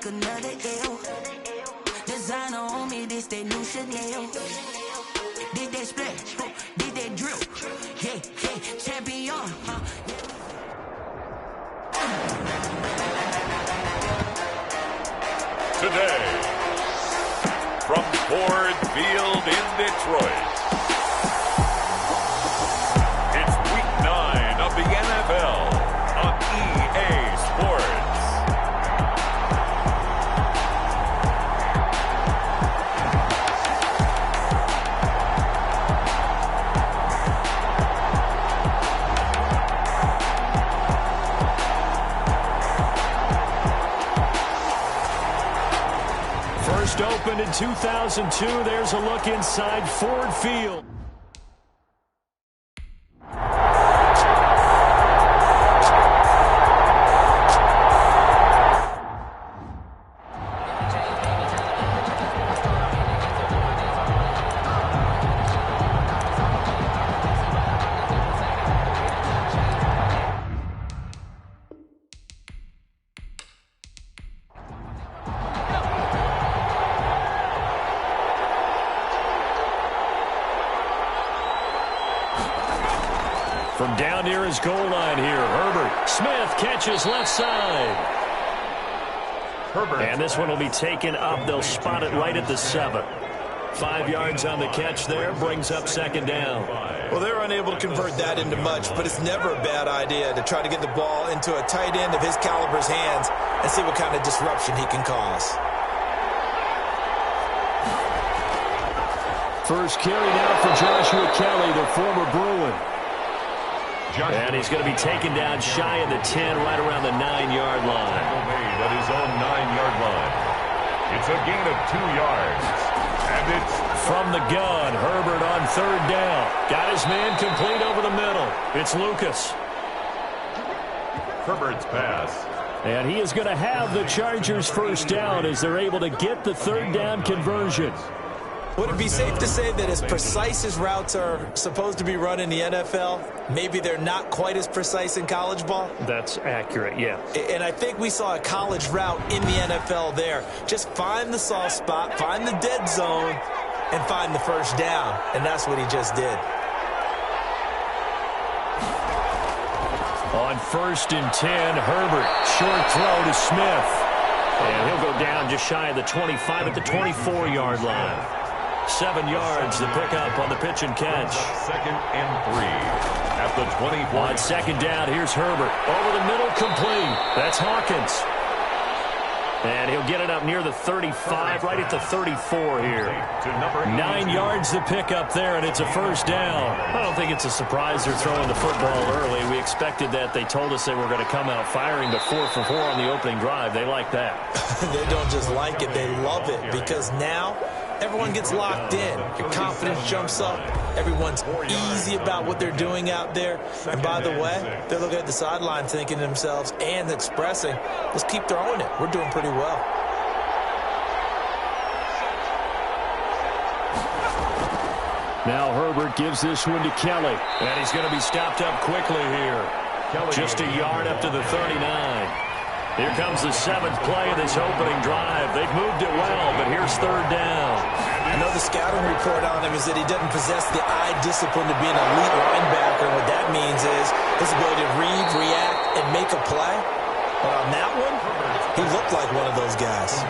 take another L. Designer on me, this that new Chanel. Did that splash, did that drill. Yeah, yeah, champion, Today, from Ford Field in Detroit, it's Week 9 of the NFL on EA Sports. First opened in 2002. There's a look inside Ford Field. From down near his goal line here, Herbert. Smith catches left side. And this one will be taken up. They'll spot it right at the 7. 5 yards on the catch there, brings up second down. Well, they're unable to convert that into much, but it's never a bad idea to try to get the ball into a tight end of his caliber's hands and see what kind of disruption he can cause. First carry now for Joshua Kelly, the former Bruin. And he's going to be taken down shy of the 10, right around the 9-yard line. Made at his own 9-yard line. It's a gain of 2 yards. And it's from the gun. Herbert on third down. Got his man complete over the middle. It's Lucas. Herbert's pass. And he is going to have the Chargers first down as they're able to get the third down conversion. Would it be safe to say that as precise as routes are supposed to be run in the NFL, maybe they're not quite as precise in college ball? That's accurate, yeah. And I think we saw a college route in the NFL there. Just find the soft spot, find the dead zone, and find the first down. And that's what he just did. On 1st and 10, Herbert. Short throw to Smith. And he'll go down just shy of the 25 at the 24-yard line. 7 yards, the pickup on the pitch and catch. 2nd and 3 at the 24. On second down, here's Herbert. Over the middle, complete. That's Hawkins. And he'll get it up near the 35, right at the 34 here. 9 yards the pickup there, and it's a first down. I don't think it's a surprise they're throwing the football early. We expected that. They told us they were going to come out firing, but 4 for 4 on the opening drive. They like that. They don't just like it, they love it, because now everyone gets locked in. Your confidence jumps up. Everyone's easy about what they're doing out there. And by the way, they're looking at the sideline thinking to themselves and expressing, let's keep throwing it. We're doing pretty well. Now Herbert gives this one to Kelly. And he's going to be stopped up quickly here. Just a yard up to the 39. Here comes the 7th play of this opening drive. They've moved it well, but here's third down. I know the scouting report on him is that he doesn't possess the eye discipline to be an elite linebacker. And what that means is his ability to read, react, and make a play. But on that one, he looked like one of those guys.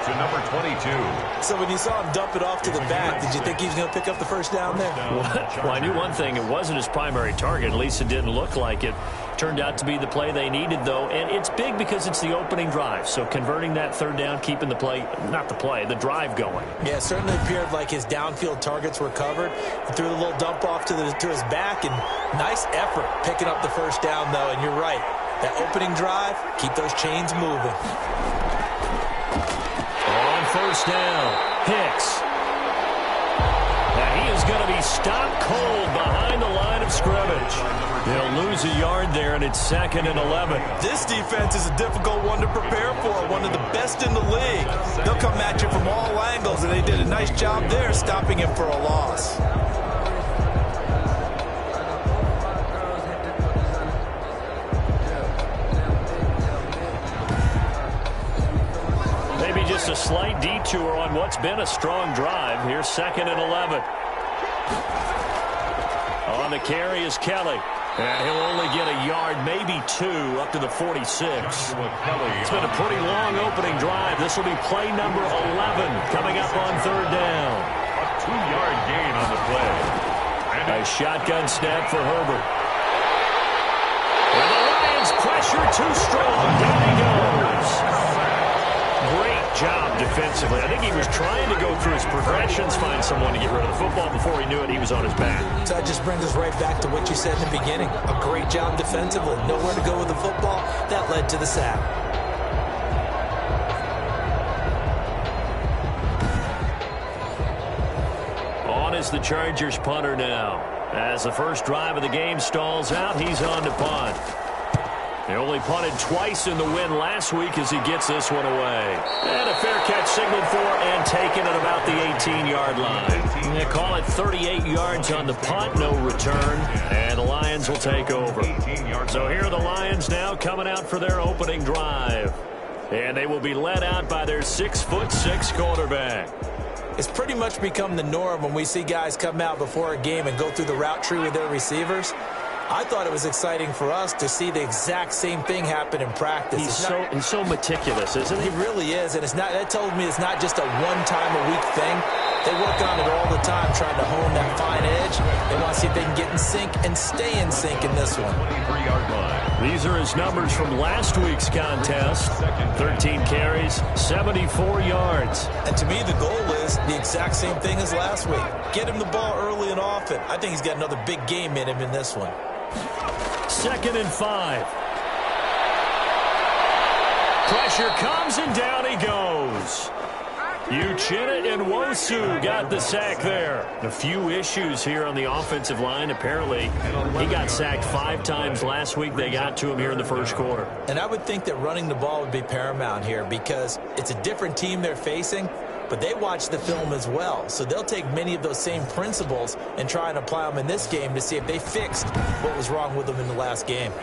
To number 22. So when you saw him dump it off to the back, did you think he was going to pick up the first down there? Well, I knew one thing. It wasn't his primary target. At least it didn't look like it. Turned out to be the play they needed, though. And it's big because it's the opening drive. So converting that third down, keeping the play, not the play, the drive going. Yeah, it certainly appeared like his downfield targets were covered. He threw the little dump off to his back, and nice effort picking up the first down, though. And you're right. That opening drive, keep those chains moving. On first down, Hicks. Now he is going to be stopped cold behind the line of scrimmage. They'll lose a yard there, and it's 2nd and 11. This defense is a difficult one to prepare for, one of the best in the league. They'll come at you from all angles, and they did a nice job there stopping him for a loss. to her on what's been a strong drive. Here's 2nd and 11. On the carry is Kelly. And he'll only get a yard, maybe 2, up to the 46. It's been a pretty long opening drive. This will be play number 11 coming up on 3rd down. A 2-yard gain on the play. A shotgun snap for Herbert. And the Lions pressure too strong. Down he goes. Great job defensively. I think he was trying to go through his progressions, find someone to get rid of the football. Before he knew it, he was on his back. So that just brings us right back to what you said in the beginning. A great job defensively. Nowhere to go with the football. That led to the sack. On is the Chargers punter now. As the first drive of the game stalls out, he's on to punt. They only punted twice in the win last week as he gets this one away. And a fair catch signaled for and taken at about the 18-yard line. They call it 38 yards on the punt, no return, and the Lions will take over. So here are the Lions now coming out for their opening drive. And they will be led out by their 6'6" quarterback. It's pretty much become the norm when we see guys come out before a game and go through the route tree with their receivers. I thought it was exciting for us to see the exact same thing happen in practice. He's so meticulous, isn't he? He really is, and that tells me it's not just a one-time-a-week thing. They work on it all the time, trying to hone that fine edge. They want to see if they can get in sync and stay in sync in this one. These are his numbers from last week's contest. 13 carries, 74 yards. And to me, the goal is the exact same thing as last week. Get him the ball early and often. I think he's got another big game in him in this one. 2nd and 5. Pressure comes and down he goes. Uchenna and Nwosu got the sack there. A few issues here on the offensive line. Apparently, he got sacked 5 times last week. They got to him here in the first quarter. And I would think that running the ball would be paramount here because it's a different team they're facing, but they watch the film as well. So they'll take many of those same principles and try and apply them in this game to see if they fixed what was wrong with them in the last game.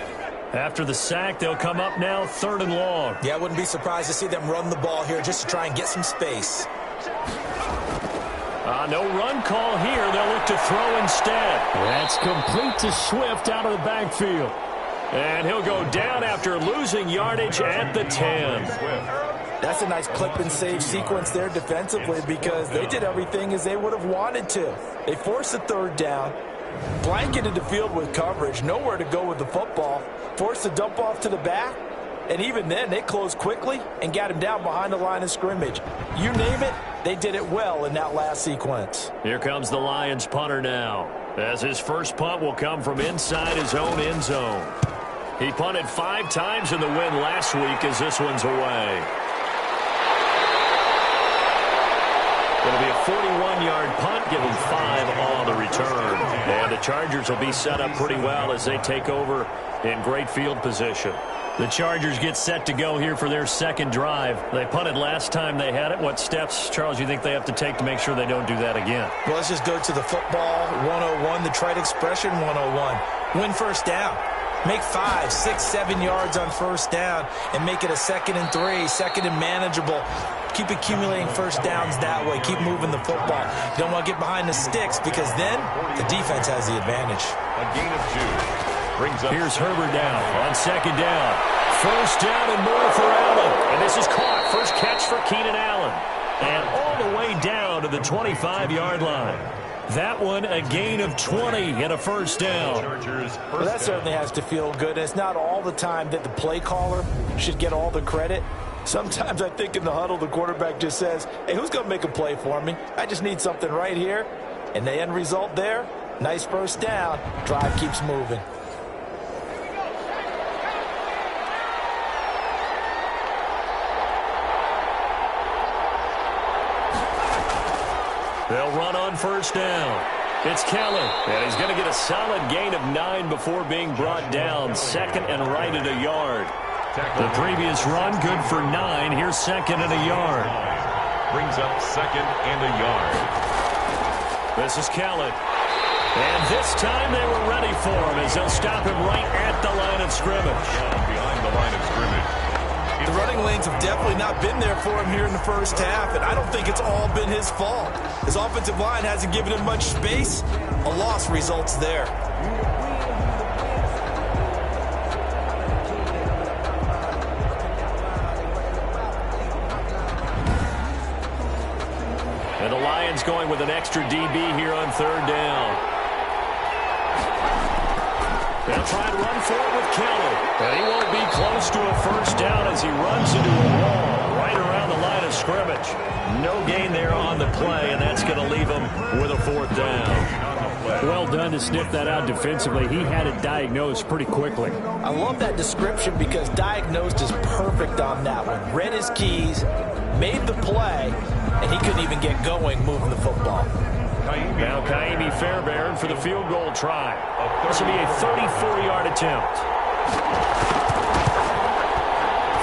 After the sack, they'll come up now 3rd and long. Yeah, I wouldn't be surprised to see them run the ball here just to try and get some space. No run call here. They'll look to throw instead. That's complete to Swift out of the backfield. And he'll go down after losing yardage at the 10. That's a nice clip and save sequence there defensively because they did everything as they would have wanted to. They forced the 3rd down, blanketed the field with coverage, nowhere to go with the football, forced the dump off to the back, and even then they closed quickly and got him down behind the line of scrimmage. You name it, they did it well in that last sequence. Here comes the Lions punter now, as his first punt will come from inside his own end zone. He punted 5 times in the win last week as this one's away. It'll be a 41-yard punt, giving 5 on the return. And the Chargers will be set up pretty well as they take over in great field position. The Chargers get set to go here for their 2nd drive. They punted last time they had it. What steps, Charles, you think they have to take to make sure they don't do that again? Well, let's just go to the football 101, the trite expression 101. Win first down. Make 5, 6, 7 yards on first down and make it a 2nd and 3, 2nd and manageable. Keep accumulating first downs that way. Keep moving the football. You don't want to get behind the sticks because then the defense has the advantage. A gain of 2. Brings up. Here's Herbert now on 2nd down. First down and more for Allen. And this is caught. First catch for Keenan Allen. And all the way down to the 25-yard line. That one a gain of 20 and a first down. Well, that certainly has to feel good. It's not all the time that the play caller should get all the credit. Sometimes I think in the huddle the quarterback just says, hey, who's going to make a play for me? I just need something right here. And the end result there, nice first down. Drive keeps moving. They'll run on first down. It's Kelly, and he's going to get a solid gain of 9 before being brought down. 2nd and right at a yard. The previous run good for 9. Here's 2nd and a yard. Brings up 2nd and a yard. This is Kelly. And this time they were ready for him as they'll stop him right at the line of scrimmage. Behind the line of scrimmage. The running lanes have definitely not been there for him here in the first half, and I don't think it's all been his fault. His offensive line hasn't given him much space. A loss results there. And the Lions going with an extra DB here on third down. They'll try and run for it with Kelly. And he won't be close to a first down as he runs into a wall right around the line of scrimmage. No gain there on the play, and that's going to leave him with a fourth down. Well done to sniff that out defensively. He had it diagnosed pretty quickly. I love that description because diagnosed is perfect on that one. Read his keys, made the play, and he couldn't even get going moving the football. Now Kaimi Fairbairn for the field goal try. This will be a 34-yard attempt.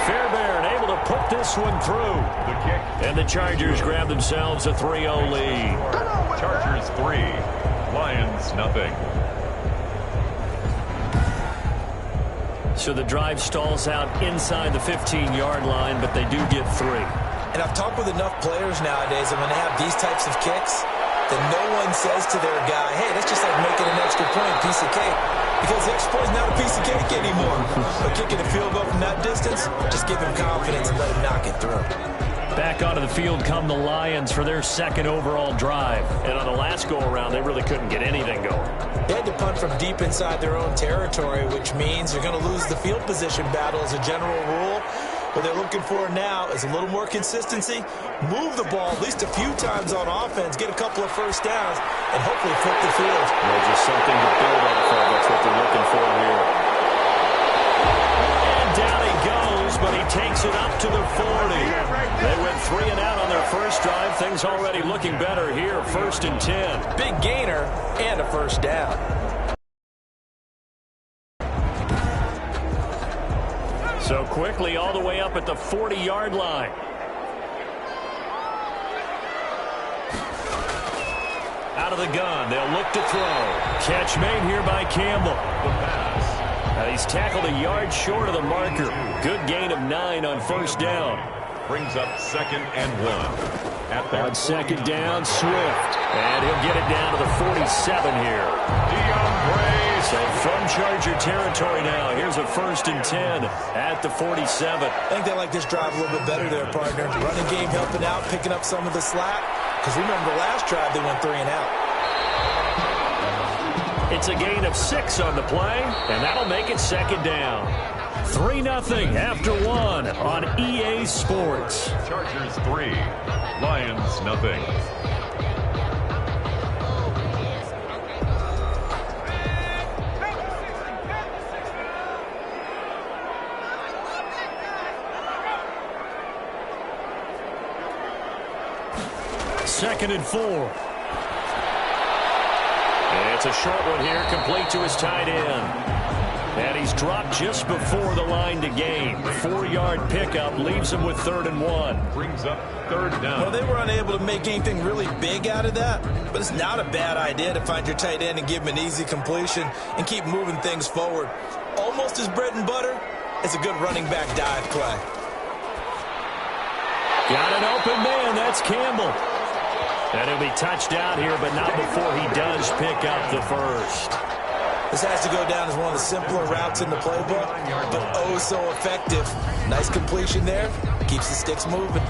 Fairbairn able to put this one through. The kick. And the Chargers grab themselves a 3-0 lead. Chargers 3, Lions nothing. So the drive stalls out inside the 15-yard line, but they do get 3. And I've talked with enough players nowadays, and when they have these types of kicks, that no one says to their guy, hey, that's just like making an extra point, piece of cake. Because the extra point is not a piece of cake anymore. But kicking a field goal from that distance, just give him confidence and let him knock it through. Back onto the field come the Lions for their second overall drive. And on the last go-around, they really couldn't get anything going. They had to punt from deep inside their own territory, which means they're going to lose the field position battle as a general rule. What they're looking for now is a little more consistency, move the ball at least a few times on offense, get a couple of first downs, and hopefully flip the field. Well, just something to build off of. That's what they're looking for here. And down he goes, but he takes it up to the 40. They went 3 and out on their first drive. Things already looking better here. 1st and 10. Big gainer and a first down. So quickly all the way up at the 40-yard line. Out of the gun. They'll look to throw. Catch made here by Campbell. The pass. He's tackled a yard short of the marker. Good gain of 9 on first down. Brings up 2nd and 1. On second down, Swift. And he'll get it down to the 47 here. So from Charger territory now, here's a 1st and 10 at the 47. I think they like this drive a little bit better there, partner. Running game helping out, picking up some of the slack. Because remember the last drive, they went 3 and out. It's a gain of 6 on the play, and that'll make it second down. 3-0 after 1 on EA Sports. Chargers 3, Lions nothing. Second and 4. And it's a short one here, complete to his tight end. And he's dropped just before the line to gain. 4-yard pickup leaves him with 3rd and 1. Brings up 3rd down. Well, they were unable to make anything really big out of that, but it's not a bad idea to find your tight end and give him an easy completion and keep moving things forward. Almost as bread and butter as a good running back dive play. Got an open man. That's Campbell. And he'll be touched out here, but not before he does pick up the first. This has to go down as one of the simpler routes in the playbook, but oh so effective. Nice completion there. Keeps the sticks moving.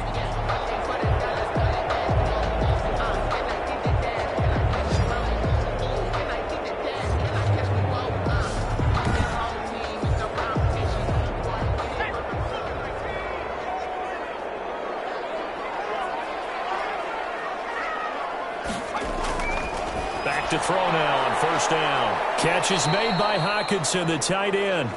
Back to throw now on first down. Catch is made by Hockenson, the tight end.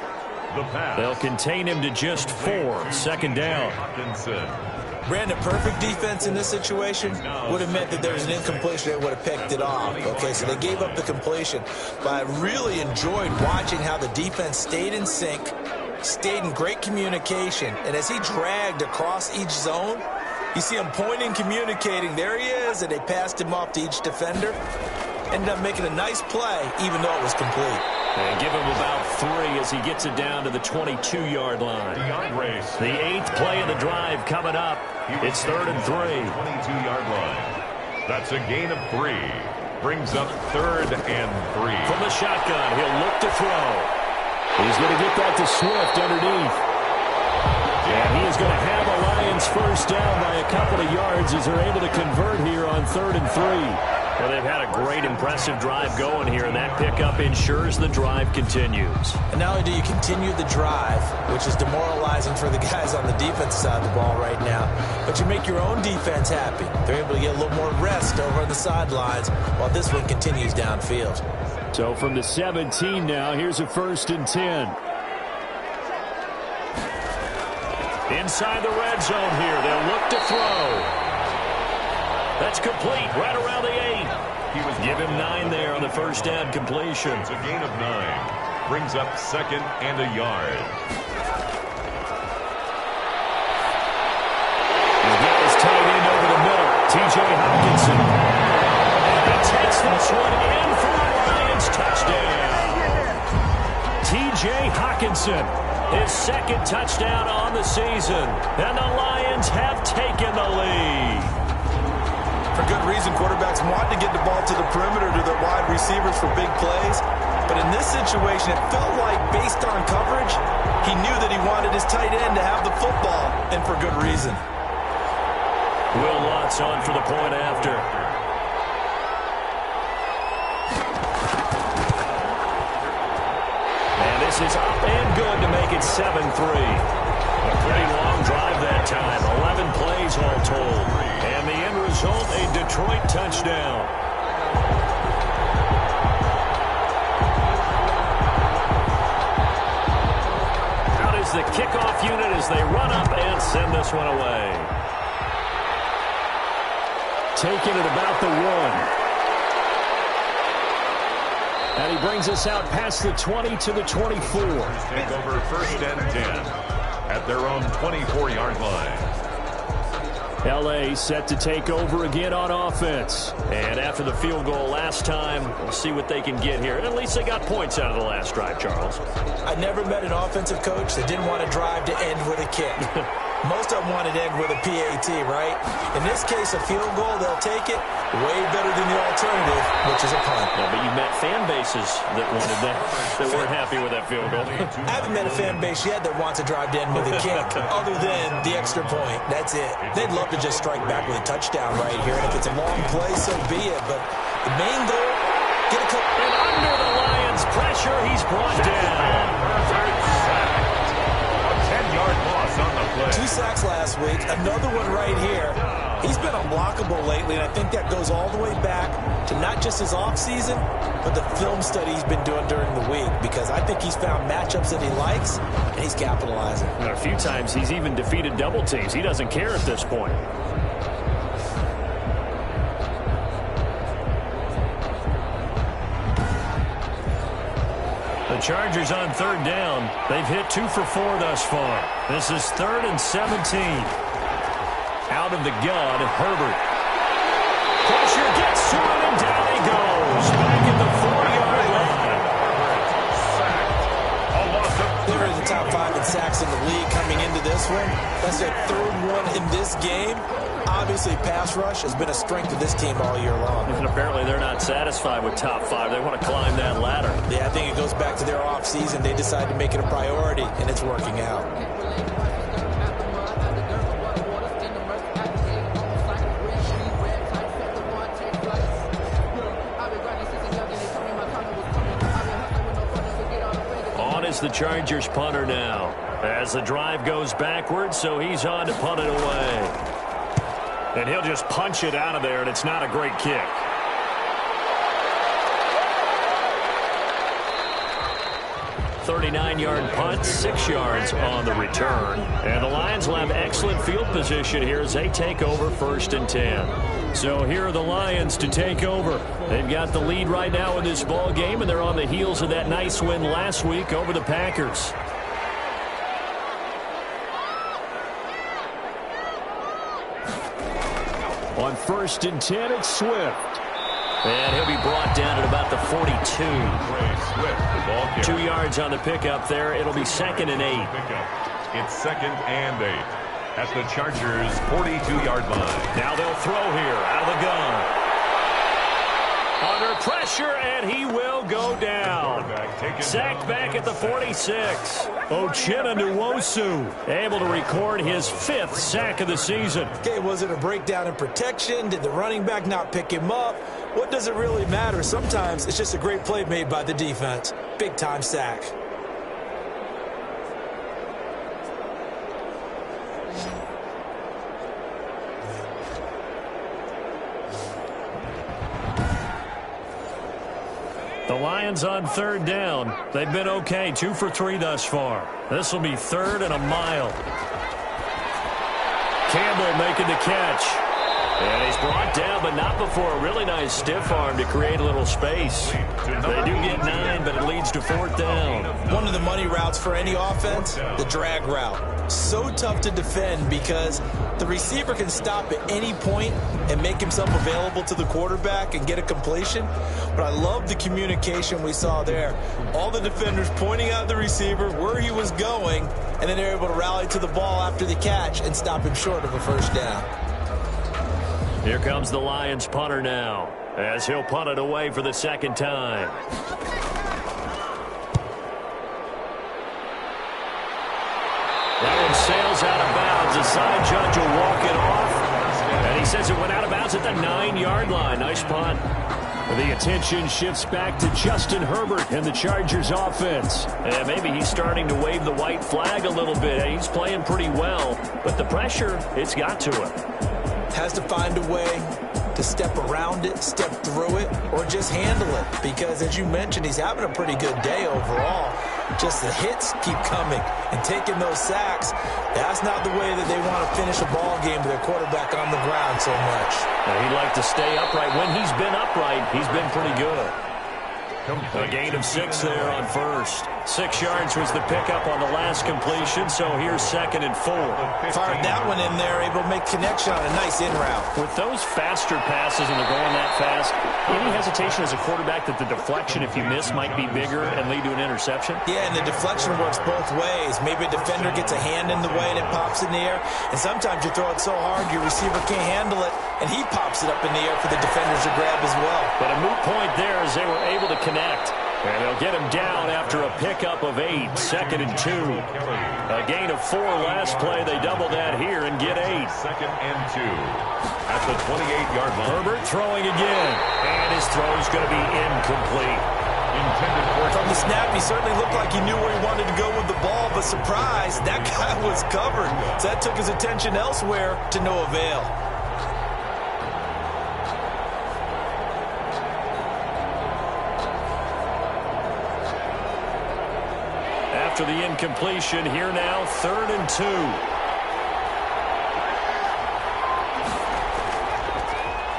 The pass. They'll contain him to just 4. Second down. Hockenson. Brandon, perfect defense in this situation would have meant that there was an incompletion that would have picked it off. Okay, so they gave up the completion. But I really enjoyed watching how the defense stayed in sync, stayed in great communication, and as he dragged across each zone, you see him pointing, communicating. There he is, and they passed him off to each defender. Ended up making a nice play, even though it was complete. And give him about 3 as he gets it down to the 22-yard line. The 8th play of the drive coming up. It's 3rd and 3. 22-yard line. That's a gain of 3. Brings up 3rd and 3. From the shotgun, he'll look to throw. He's going to get that to Swift underneath. And he is going to have a Lions first down by a couple of yards as they're able to convert here on 3rd and 3. Well, they've had a great, impressive drive going here, and that pickup ensures the drive continues. And not only do you continue the drive, which is demoralizing for the guys on the defensive side of the ball right now, but you make your own defense happy. They're able to get a little more rest over on the sidelines while this one continues downfield. So from the 17 now, here's a 1st and 10. Inside the red zone here, they'll look to throw. That's complete, right around the 8. Give him 9 there on the first down completion. It's a gain of 9. Brings up 2nd and a yard. He's got his tight end over the middle, T.J. Hockenson. He takes this one in for the Lions touchdown. T.J. Hockenson, his 2nd touchdown on the season. And the Lions have taken the lead. For good reason, quarterbacks want to get the ball to the perimeter to their wide receivers for big plays. But in this situation, it felt like, based on coverage, he knew that he wanted his tight end to have the football, and for good reason. Will Lutz on for the point after. And this is up and good to make it 7-3. A pretty long drive that time, 11 plays all told. And the end result, a Detroit touchdown. Out is the kickoff unit as they run up and send this one away. Taking it about the 1. And he brings us out past the 20 to the 24. Take over 1st and 10 at their own 24-yard line. L.A. set to take over again on offense. And after the field goal last time, we'll see what they can get here. And at least they got points out of the last drive, Charles. I never met an offensive coach that didn't want a drive to end with a kick. Most of them want it to end with a PAT, right? In this case, a field goal, they'll take it. Way better than the alternative, which is a punt. Yeah, but you met fan bases that wanted that, that weren't happy with that field goal. I haven't met a fan base yet that wants a drive to end with a kick, other than the extra point. That's it. They'd love to just strike back with a touchdown right here, and if it's a long play, so be it. But the main goal, get a couple. And under the Lions' pressure, he's brought down. A 10-yard loss on the play. 2 sacks last week, another one right here. He's been unblockable lately, and I think that goes all the way back to not just his offseason, but the film study he's been doing during the week, because I think he's found matchups that he likes, and he's capitalizing. And a few times he's even defeated double teams. He doesn't care at this point. The Chargers on 3rd down. They've hit 2 for 4 thus far. This is 3rd and 17. Out of the gun, Herbert. Pressure gets to him, and down he goes. Back at the 4-yard line. They're in the top 5 in sacks in the league coming into this one. That's their 3rd one in this game. Obviously, pass rush has been a strength of this team all year long. And apparently they're not satisfied with top 5. They want to climb that ladder. Yeah, I think it goes back to their offseason. They decided to make it a priority, and it's working out. The Chargers punter now as the drive goes backwards, so he's on to punt it away. And he'll just punch it out of there, and it's not a great kick. .39-yard punt, 6 yards on the return. And the Lions will have excellent field position here as they take over 1st and 10. So here are the Lions to take over. They've got the lead right now in this ball game, and they're on the heels of that nice win last week over the Packers. On 1st and 10, it's Swift. And he'll be brought down at about the 42 2. 2 yards on the pickup there. It'll be 2nd and 8. It's 2nd and 8 at the Chargers' 42-yard line. Now they'll throw here out of the gun. Under pressure, and he will go down. Sacked back at the 46. Uchenna Nwosu able to record his 5th sack of the season. Okay, was it a breakdown in protection? Did the running back not pick him up? What does it really matter? Sometimes it's just a great play made by the defense. Big-time sack. The Lions on 3rd down. They've been okay, 2 for 3 thus far. This will be 3rd and a mile. Campbell making the catch. And he's brought down, but not before a really nice stiff arm to create a little space. They do get 9, but it leads to 4th down. One of the money routes for any offense, the drag route. So tough to defend because the receiver can stop at any point and make himself available to the quarterback and get a completion. But I love the communication we saw there. All the defenders pointing out the receiver, where he was going, and then they're able to rally to the ball after the catch and stop him short of a 1st down. Here comes the Lions punter now, as he'll punt it away for the 2nd time. That one sails out of bounds. The side judge will walk it off. And he says it went out of bounds at the 9-yard line. Nice punt. The attention shifts back to Justin Herbert and the Chargers offense. And maybe he's starting to wave the white flag a little bit. He's playing pretty well, but the pressure, it's got to him. Has to find a way to step around it, step through it, or just handle it. Because, as you mentioned, he's having a pretty good day overall. Just the hits keep coming and taking those sacks. That's not the way that they want to finish a ball game with their quarterback on the ground so much. He'd like to stay upright. When he's been upright, he's been pretty good. A gain of 6 there on 1st. 6 yards was the pickup on the last completion, so here's 2nd and 4. Fired that one in there, able to make connection on a nice in route. With those faster passes and they're going that fast, any hesitation as a quarterback that the deflection, if you miss, might be bigger and lead to an interception? Yeah, and the deflection works both ways. Maybe a defender gets a hand in the way and it pops in the air, and sometimes you throw it so hard your receiver can't handle it, and he pops it up in the air for the defenders to grab as well. But a moot point there as they were able to connect. And they'll get him down after a pickup of 8, 2nd and 2. A gain of 4 last play. They double that here and get 8. 2nd and 2 at the 28-yard line. Herbert throwing again. And his throw is going to be incomplete. From the snap, he certainly looked like he knew where he wanted to go with the ball, but surprise, that guy was covered. So that took his attention elsewhere to no avail. After the incompletion, here now, 3rd and 2.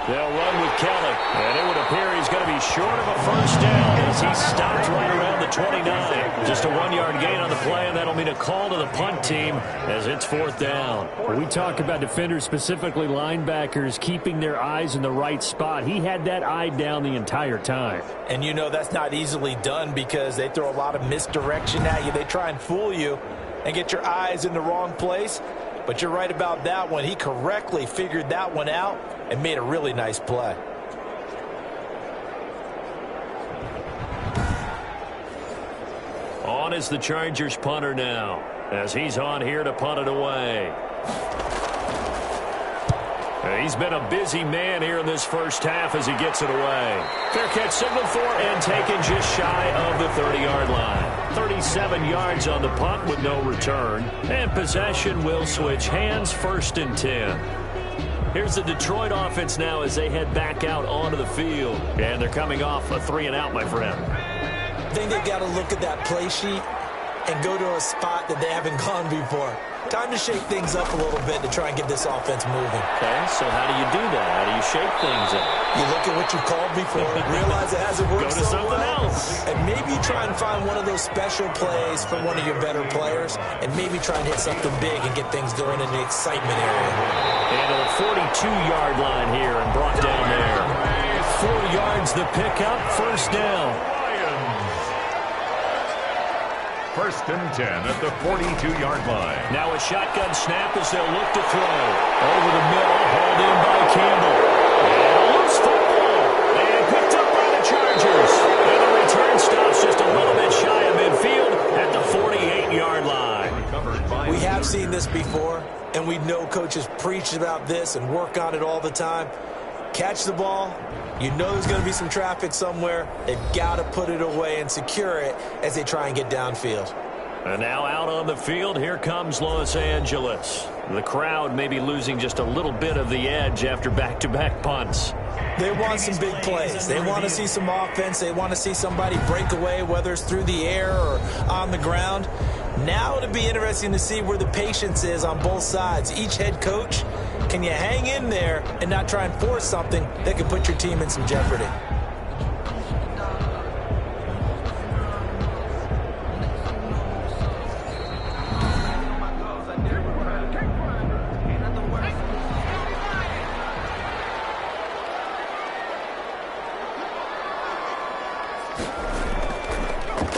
They'll run with Kelly, and it would appear he's going to be short of a 1st down as he stopped right around the 29. Just a 1-yard gain on the play, and that'll mean a call to the punt team as it's 4th down. We talk about defenders, specifically linebackers, keeping their eyes in the right spot. He had that eye down the entire time. And you know that's not easily done because they throw a lot of misdirection at you. They try and fool you and get your eyes in the wrong place. But you're right about that one. He correctly figured that one out and made a really nice play. On is the Chargers punter now, as he's on here to punt it away. He's been a busy man here in this 1st half as he gets it away. Fair catch signaled for and taken just shy of the 30-yard line. 37 yards on the punt with no return. And possession will switch hands, 1st and 10. Here's the Detroit offense now as they head back out onto the field. And they're coming off a 3-and-out, my friend. I think they've got to look at that play sheet and go to a spot that they haven't gone before. Time to shake things up a little bit to try and get this offense moving. Okay, so how do you do that? How do you shake things up? You look at what you called before, realize it hasn't worked so well. Go to something else. And maybe try and find one of those special plays from one of your better players, and maybe try and hit something big and get things going in the excitement area. And to the 42-yard line here and brought down there. 4 yards the pickup, 1st down. 1st and 10 at the 42-yard line. Now a shotgun snap as they'll look to throw. Over the middle, hauled in by Campbell. And a loose football. And picked up by the Chargers. And the return stops just a little bit shy of midfield at the 48-yard line. We have seen this before, and we know coaches preach about this and work on it all the time. Catch the ball. You know there's going to be some traffic somewhere. They've got to put it away and secure it as they try and get downfield. And now out on the field, here comes Los Angeles. The crowd may be losing just a little bit of the edge after back-to-back punts. They want some big plays. They want to see some offense. They want to see somebody break away, whether it's through the air or on the ground. Now it'll be interesting to see where the patience is on both sides. Each head coach, can you hang in there and not try and force something that could put your team in some jeopardy?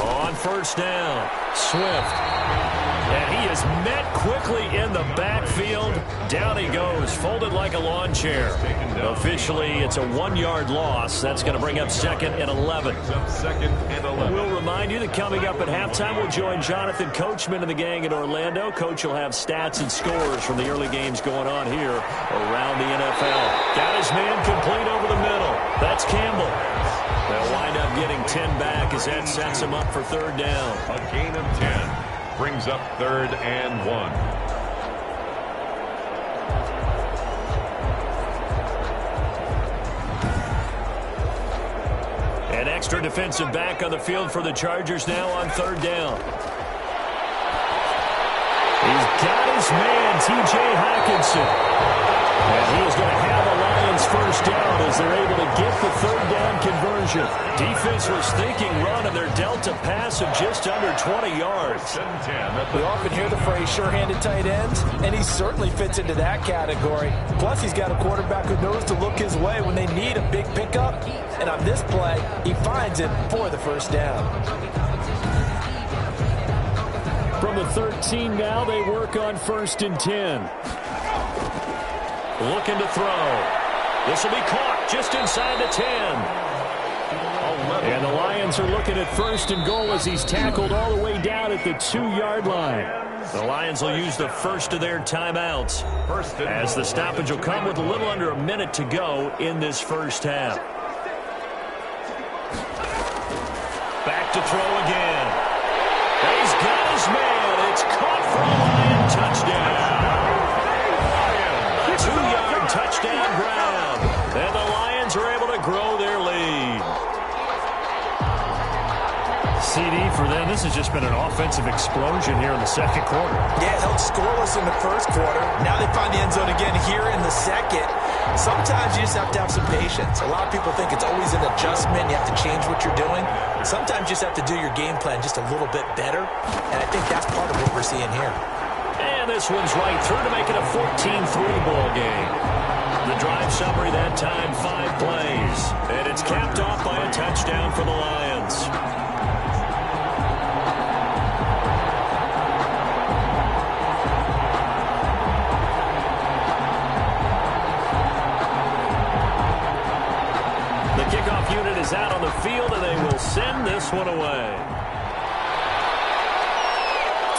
On first down, Swift. And he is met quickly in the backfield. Down he goes, folded like a lawn chair. Officially, it's a 1-yard loss. That's going to bring up 2nd and 11. We'll remind you that coming up at halftime, we'll join Jonathan Coachman and the gang in Orlando. Coach will have stats and scores from the early games going on here around the NFL. Got his man complete over the middle. That's Campbell. They'll wind up getting 10 back as that sets him up for 3rd down. A gain of 10 brings up 3rd and 1. An extra defensive back on the field for the Chargers now on 3rd down. He's got his man, T.J. Hockenson. And he is going to have a Lions 1st down as they're able to get the 3rd down conversion. Defense was thinking run, and they're dealt a pass of just under 20 yards. We often hear the phrase sure-handed tight ends, and he certainly fits into that category. Plus, he's got a quarterback who knows to look his way when they need a big pickup. And on this play, he finds it for the 1st down. From the 13 now, they work on 1st and 10. Looking to throw. This will be caught just inside the 10. And the Lions are looking at 1st and goal as he's tackled all the way down at the 2-yard line. The Lions will use the first of their timeouts as the stoppage will come with a little under a minute to go in this 1st half. Back to throw again. He's got his man. It's caught for a Lion touchdown. 2-yard touchdown grab. And the Lions are able to grow their lead. CD for them. This has just been an offensive explosion here in the 2nd quarter. Yeah, held scoreless in the 1st quarter. Now they find the end zone again here in the 2nd. Sometimes you just have to have some patience. A lot of people think it's always an adjustment. You have to change what you're doing. Sometimes you just have to do your game plan just a little bit better. And I think that's part of what we're seeing here. And this one's right through to make it a 14-3 ball game. The drive summary that time, 5 plays. And it's capped off by a touchdown for the Lions. The kickoff unit is out on the field, and they will send this one away.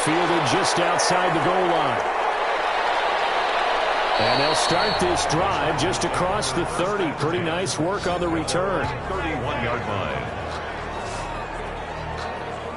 Fielded just outside the goal line. And they'll start this drive just across the 30. Pretty nice work on the return. 31-yard line.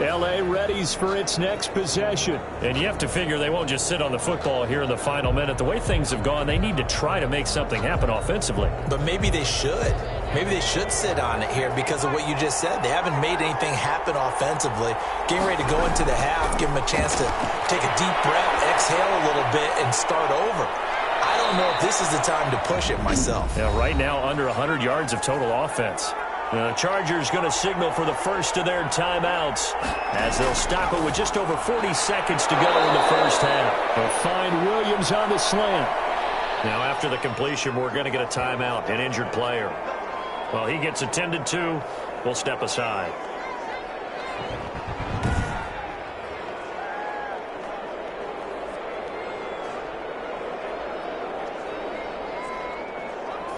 L.A. readies for its next possession. And you have to figure they won't just sit on the football here in the final minute. The way things have gone, they need to try to make something happen offensively. But maybe they should. Maybe they should sit on it here because of what you just said. They haven't made anything happen offensively. Getting ready to go into the half, give them a chance to take a deep breath, exhale a little bit, and start over. I don't know if this is the time to push it myself. Yeah, right now under 100 yards of total offense. The Chargers going to signal for the first of their timeouts as they'll stop it with just over 40 seconds to go in the 1st half. They'll find Williams on the slant. Now after the completion, we're going to get a timeout, an injured player. Well, he gets attended to. We'll step aside.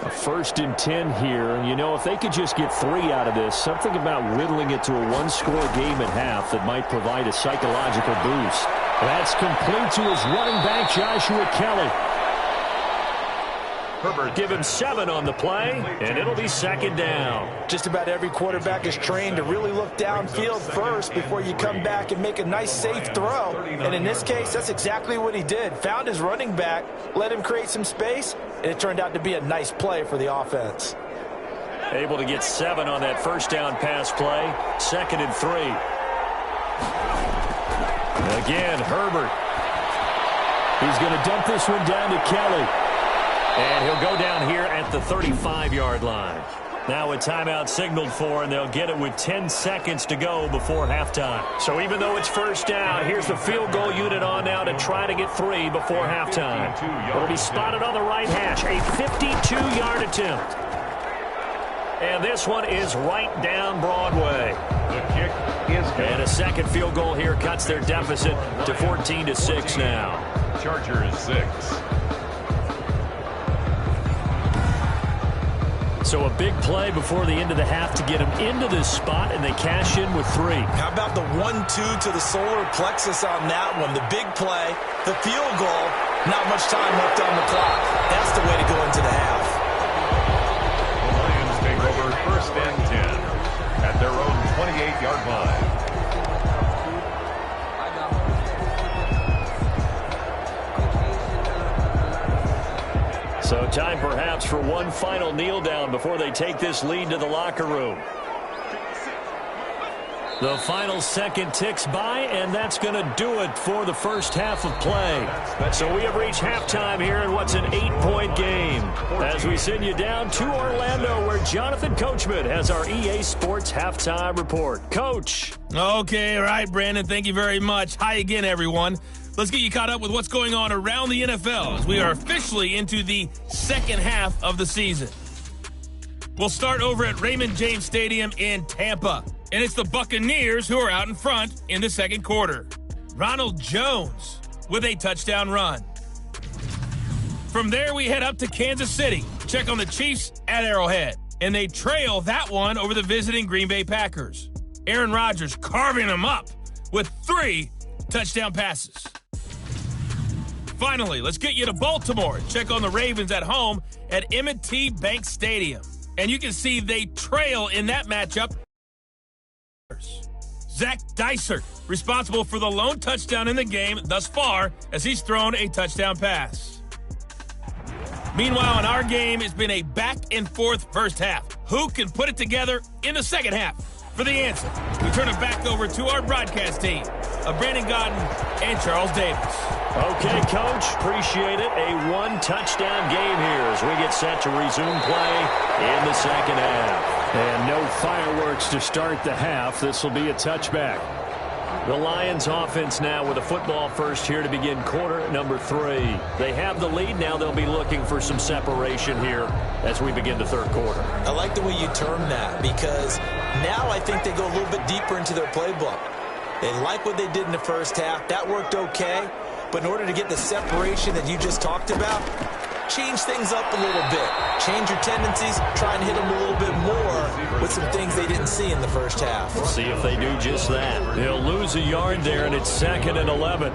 A 1st and 10 here. And, you know, if they could just get 3 out of this, something about whittling it to a one-score game at half that might provide a psychological boost. That's complete to his running back, Joshua Kelly. Give him 7 on the play, and it'll be 2nd down. Just about every quarterback is trained to really look downfield first before you come back and make a nice, safe throw. And in this case, that's exactly what he did. Found his running back, let him create some space, and it turned out to be a nice play for the offense. Able to get 7 on that 1st down pass play. 2nd and 3. Again, Herbert. He's going to dump this one down to Kelly. And he'll go down here at the 35-yard line. Now a timeout signaled for, and they'll get it with 10 seconds to go before halftime. So even though it's 1st down, here's the field goal unit on now to try to get 3 before halftime. It'll be spotted on the right hash, a 52-yard attempt. And this one is right down Broadway. The kick is good. And a 2nd field goal here cuts their deficit to 14-6 now. Chargers 6. So a big play before the end of the half to get them into this spot, and they cash in with 3. How about the 1-2 to the solar plexus on that one? The big play, the field goal, not much time left on the clock. That's the way to go into the half. The Lions take over 1st and 10 at their own 28-yard line. So time perhaps for one final kneel down before they take this lead to the locker room. The final second ticks by, and that's going to do it for the 1st half of play. So we have reached halftime here in what's an 8-point game. As we send you down to Orlando, where Jonathan Coachman has our EA Sports halftime report. Coach. Okay, all right, Brandon. Thank you very much. Hi again, everyone. Let's get you caught up with what's going on around the NFL as we are officially into the 2nd half of the season. We'll start over at Raymond James Stadium in Tampa, and it's the Buccaneers who are out in front in the 2nd quarter. Ronald Jones with a touchdown run. From there, we head up to Kansas City. Check on the Chiefs at Arrowhead, and they trail that one over the visiting Green Bay Packers. Aaron Rodgers carving them up with 3 touchdown passes. Finally, let's get you to Baltimore. Check on the Ravens at home at M&T Bank Stadium. And you can see they trail in that matchup. Zach Dysert, responsible for the lone touchdown in the game thus far, as he's thrown a touchdown pass. Meanwhile, in our game, it's been a back-and-forth 1st half. Who can put it together in the 2nd half? For the answer, we turn it back over to our broadcast team of Brandon Godden and Charles Davis. Okay, Coach, appreciate it. A 1-touchdown game here as we get set to resume play in the 2nd half. And no fireworks to start the half. This will be a touchback. The Lions offense now with a football first here to begin quarter number 3. They have the lead. Now they'll be looking for some separation here as we begin the 3rd quarter. I like the way you term that, because now I think they go a little bit deeper into their playbook. They like what they did in the 1st half. That worked okay. But in order to get the separation that you just talked about, change things up a little bit. Change your tendencies. Try and hit them a little bit more with some things they didn't see in the 1st half. We'll see if they do just that. They'll lose a yard there, and it's 2nd and 11.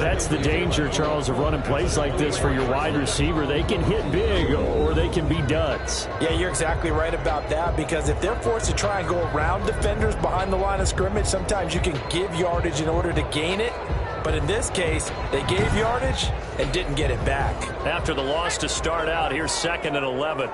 That's the danger, Charles, of running plays like this for your wide receiver. They can hit big, or they can be duds. Yeah, you're exactly right about that, because if they're forced to try and go around defenders behind the line of scrimmage, sometimes you can give yardage in order to gain it. But in this case, they gave yardage and didn't get it back. After the loss to start out, here's 2nd and 11.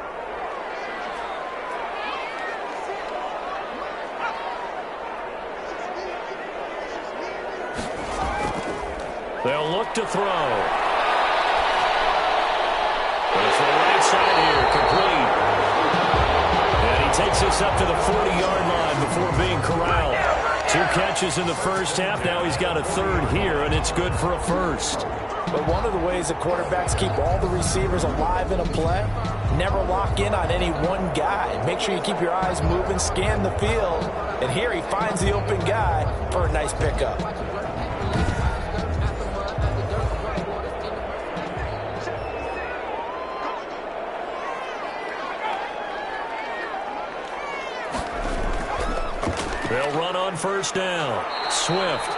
They'll look to throw. There's the right side here, complete. And he takes us up to the 40-yard line before being corralled. 2 catches in the 1st half. Now he's got a 3rd here, and it's good for a 1st. But one of the ways that quarterbacks keep all the receivers alive in a play, never lock in on any one guy. Make sure you keep your eyes moving, scan the field, and here he finds the open guy for a nice pickup. They'll run on first down. Swift.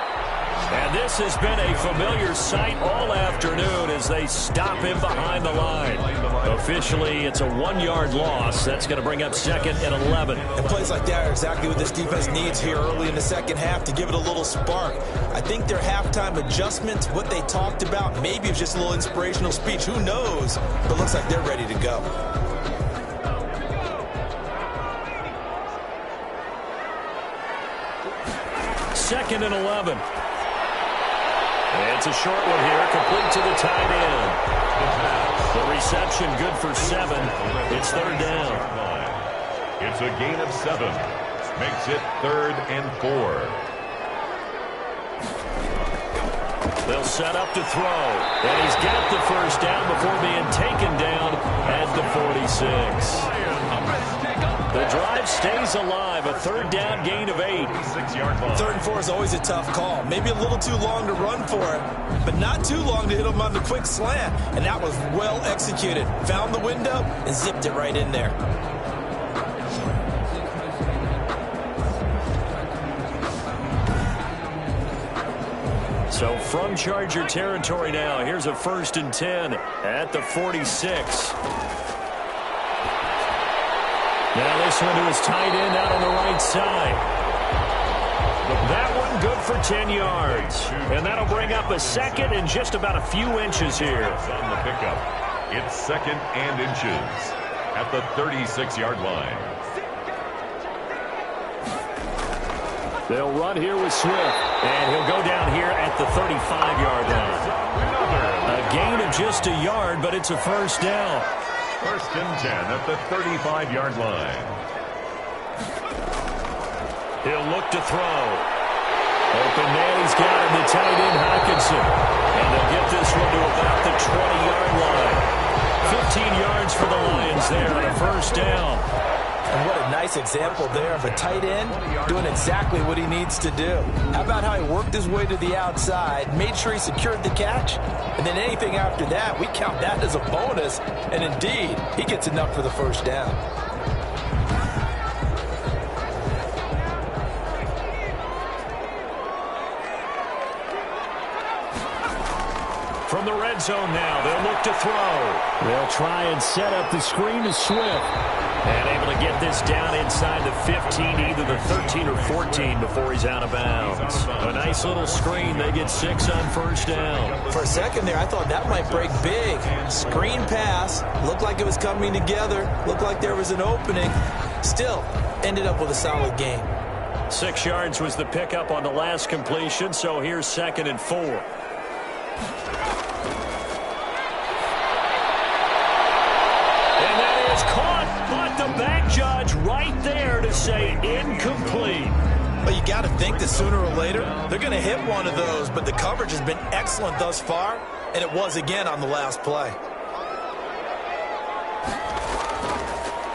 And this has been a familiar sight all afternoon as they stop him behind the line. Officially, it's a 1-yard loss. That's going to bring up 2nd and 11. And plays like that are exactly what this defense needs here early in the second half to give it a little spark. I think their halftime adjustment, what they talked about, maybe it was just a little inspirational speech. Who knows? But it looks like they're ready to go. Second and 11. It's a short one here, complete to the tight end. The reception good for 7. It's 3rd down. It's a gain of 7. Makes it 3rd and 4. They'll set up to throw. And he's got the first down before being taken down at the 46. The drive stays alive. A 3rd down gain of 8. 3rd and 4 is always a tough call. Maybe a little too long to run for it, but not too long to hit him on the quick slant. And that was well executed. Found the window and zipped it right in there. So from Charger territory now, here's a 1st and 10 at the 46. Now this one to his tight end out on the right side. That one good for 10 yards. And that'll bring up a 2nd and just about a few inches here. On the pickup, it's 2nd and inches at the 36-yard line. They'll run here with Swift. And he'll go down here at the 35-yard line. A gain of just a yard, but it's a 1st down. 1st and 10 at the 35-yard line. He'll look to throw. Open man, he's got him, the tight end, Hockenson. And they'll get this one to about the 20-yard line. 15 yards for the Lions there on a 1st down. And what a nice example there of a tight end doing exactly what he needs to do. How about how he worked his way to the outside, made sure he secured the catch, and then anything after that, we count that as a bonus. And indeed, he gets enough for the 1st down. From the red zone now, they'll look to throw. They'll try and set up the screen to Swift. And able to get this down inside the 15, either the 13 or 14 before he's out of bounds. A nice little screen. They get 6 on 1st down. For a second there, I thought that might break big. Screen pass. Looked like it was coming together. Looked like there was an opening. Still, ended up with a solid game. 6 yards was the pickup on the last completion, so here's 2nd and 4. Back judge right there to say incomplete. But you got to think that sooner or later they're going to hit one of those, but the coverage has been excellent thus far, and it was again on the last play.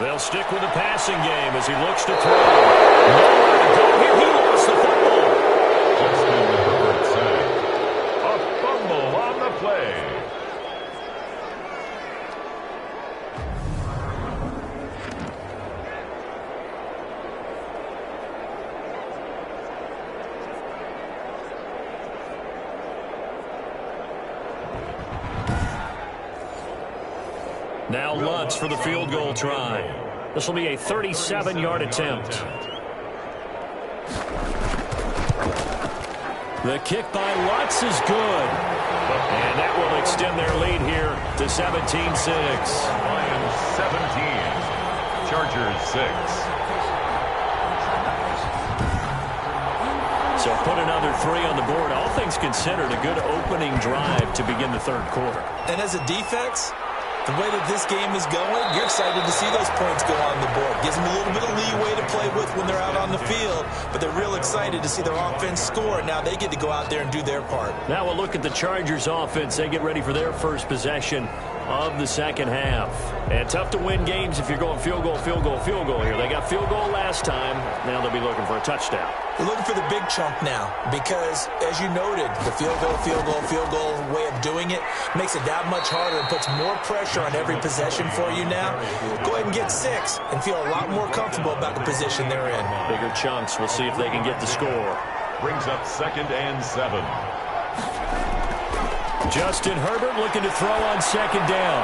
They'll stick with the passing game as he looks to throw. Nowhere to go here. He lost the football. Justin Herbert said, a fumble on the play. Now Lutz for the field goal try. This will be a 37-yard attempt. The kick by Lutz is good. And that will extend their lead here to 17-6. Lions 17, Chargers 6. So put another 3 on the board. All things considered, a good opening drive to begin the 3rd quarter. And as a defense, the way that this game is going, you're excited to see those points go on the board. Gives them a little bit of leeway to play with when they're out on the field, but they're real excited to see their offense score. Now they get to go out there and do their part. Now we'll look at the Chargers offense. They get ready for their first possession of the second half. And tough to win games if you're going field goal, field goal, field goal here. They got field goal last time. Now they'll be looking for a touchdown. They're looking for the big chunk now because, as you noted, the field goal way of doing it makes it that much harder and puts more pressure on every possession for you now. Go ahead and get 6 and feel a lot more comfortable about the position they're in. Bigger chunks. We'll see if they can get the score. Brings up 2nd and 7. Justin Herbert looking to throw on 2nd down.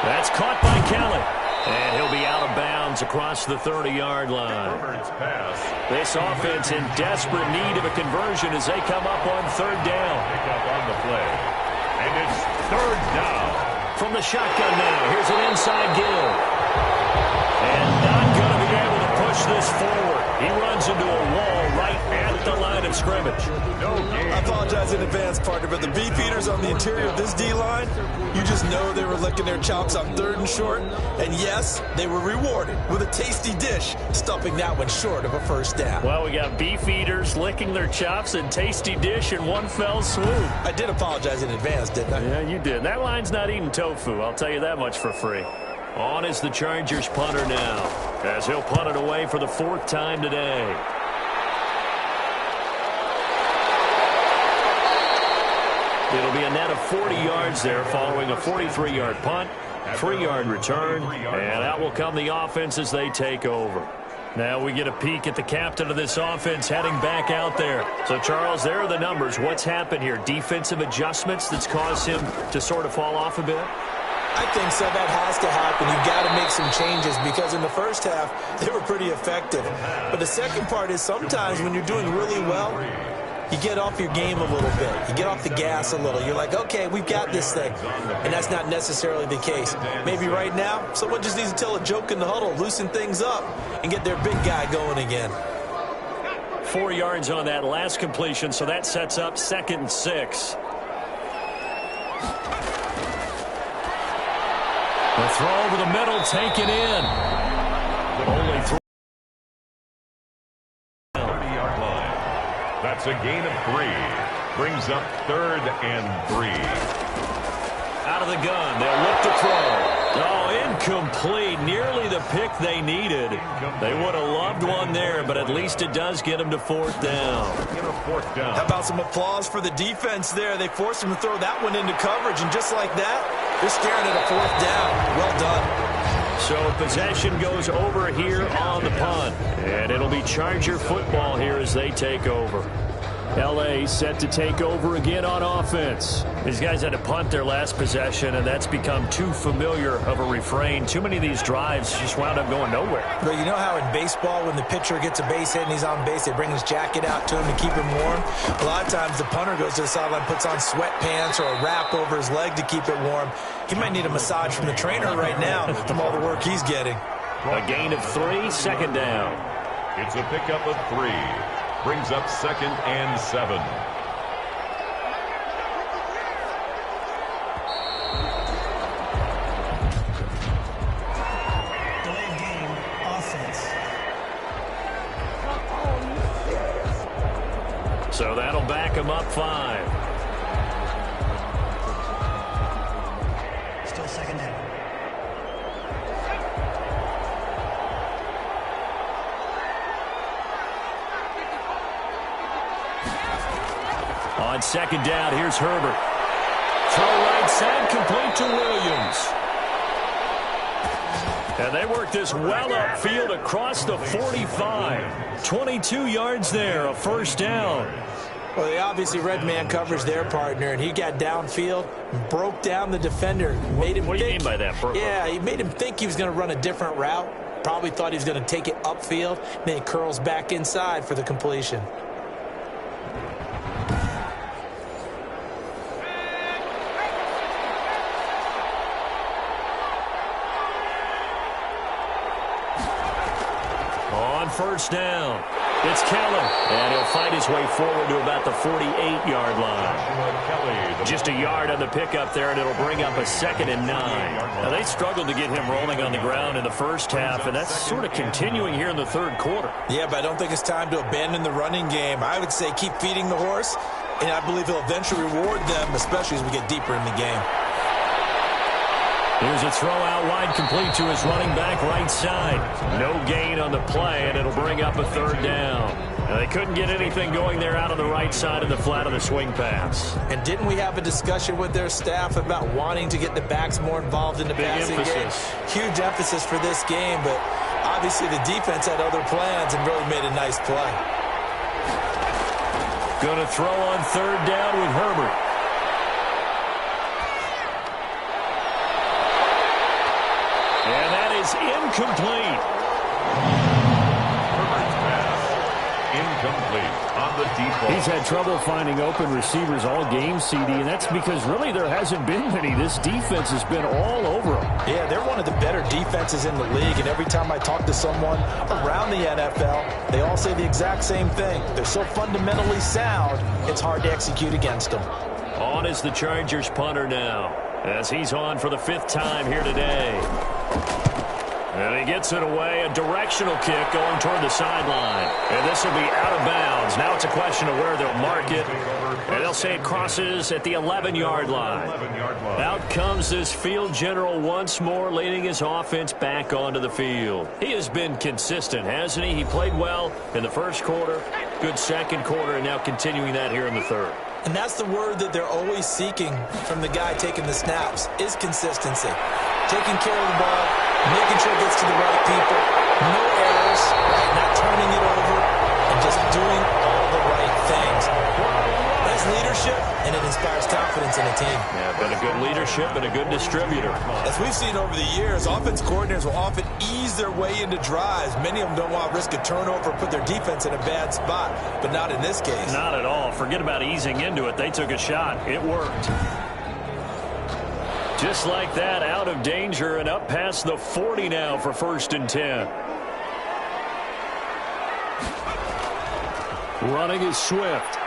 That's caught by Kelly. And he'll be out of bounds across the 30-yard line. Herbert's pass. This offense in desperate need of a conversion as they come up on 3rd down. Pick up on the play. And it's 3rd down. From the shotgun now, here's an inside give. And not going to be able to push this forward. He runs into a wall right at the line of scrimmage. No game. I apologize in advance, partner, but the beefeaters on the interior of this D-line, you just know they were licking their chops on 3rd and short. And yes, they were rewarded with a tasty dish, stuffing that one short of a 1st down. Well, we got beefeaters licking their chops and tasty dish in one fell swoop. I did apologize in advance, didn't I? Yeah, you did. That line's not eating tofu. I'll tell you that much for free. On is the Chargers punter now, as he'll punt it away for the 4th time today. It'll be a net of 40 yards there following a 43-yard punt, 3-yard return, and out will come the offense as they take over. Now we get a peek at the captain of this offense heading back out there. So, Charles, there are the numbers. What's happened here? Defensive adjustments that's caused him to sort of fall off a bit? I think so. That has to happen. You've got to make some changes because in the first half, they were pretty effective. But the second part is sometimes when you're doing really well, you get off your game a little bit. You get off the gas a little. You're like, okay, we've got this thing. And that's not necessarily the case. Maybe right now, someone just needs to tell a joke in the huddle, loosen things up, and get their big guy going again. 4 yards on that last completion, so that sets up 2nd and 6. The throw over the middle, taken in. Only 3. 30-yard line. That's a gain of 3. Brings up 3rd and 3. Out of the gun, they'll look to throw. Oh, incomplete. Nearly the pick they needed. They would have loved one there, but at least it does get them to 4th down. How about some applause for the defense there? They forced him to throw that one into coverage, and just like that, they're staring at a 4th down. Well done. So possession goes over here on the punt, and it'll be Charger football here as they take over. L.A. set to take over again on offense. These guys had to punt their last possession, and that's become too familiar of a refrain. Too many of these drives just wound up going nowhere. But you know how in baseball, when the pitcher gets a base hit and he's on base, they bring his jacket out to him to keep him warm? A lot of times the punter goes to the sideline, puts on sweatpants or a wrap over his leg to keep it warm. He might need a massage from the trainer right now from all the work he's getting. A gain of 3, 2nd down. It's a pickup of 3. Brings up 2nd and 7. Delay game, offense. So that'll back him up 5. Still 2nd down. On 2nd down, here's Herbert. Throw right side, complete to Williams. And they work this well upfield across the 45. 22 yards there, a 1st down. Well, they obviously read man coverage their partner, and he got downfield, broke down the defender. Made him what do you think, mean by that? Yeah, he made him think he was going to run a different route. Probably thought he was going to take it upfield. Then he curls back inside for the completion. On 1st down, it's Kelly, and he'll fight his way forward to about the 48-yard line. Just a yard on the pickup there, and it'll bring up a 2nd and 9. Now, they struggled to get him rolling on the ground in the first half, and that's sort of continuing here in the 3rd quarter. Yeah, but I don't think it's time to abandon the running game. I would say keep feeding the horse, and I believe he'll eventually reward them, especially as we get deeper in the game. Here's a throw out wide, complete to his running back right side. No gain on the play, and it'll bring up a third down. They couldn't get anything going there out on the right side of the flat of the swing pass. And didn't we have a discussion with their staff about wanting to get the backs more involved in the passing game? Huge emphasis for this game, but obviously the defense had other plans and really made a nice play. Going to throw on third down with Herbert. And that is incomplete. Herbert's pass, incomplete on the deep ball. He's had trouble finding open receivers all game, CD, and that's because really there hasn't been many. This defense has been all over them. Yeah, they're one of the better defenses in the league, and every time I talk to someone around the NFL, they all say the exact same thing. They're so fundamentally sound, it's hard to execute against them. On is the Chargers punter now, as he's on for the 5th time here today. And he gets it away, a directional kick going toward the sideline. And this will be out of bounds. Now it's a question of where they'll mark it. And they'll say it crosses at the 11-yard line. Out comes this field general once more, leading his offense back onto the field. He has been consistent, hasn't he? He played well in the first quarter, good second quarter, and now continuing that here in the third. And that's the word that they're always seeking from the guy taking the snaps, is consistency. Taking care of the ball, making sure it gets to the right people, no errors, not turning it over, and just doing all the right things. That's leadership, and it inspires confidence in a team. Yeah, been a good leadership and a good distributor. As we've seen over the years, offense coordinators will often ease their way into drives. Many of them don't want to risk a turnover or put their defense in a bad spot, but not in this case. Not at all. Forget about easing into it. They took a shot. It worked. Just like that, out of danger and up past the 40 now for 1st and 10. Running is Swift.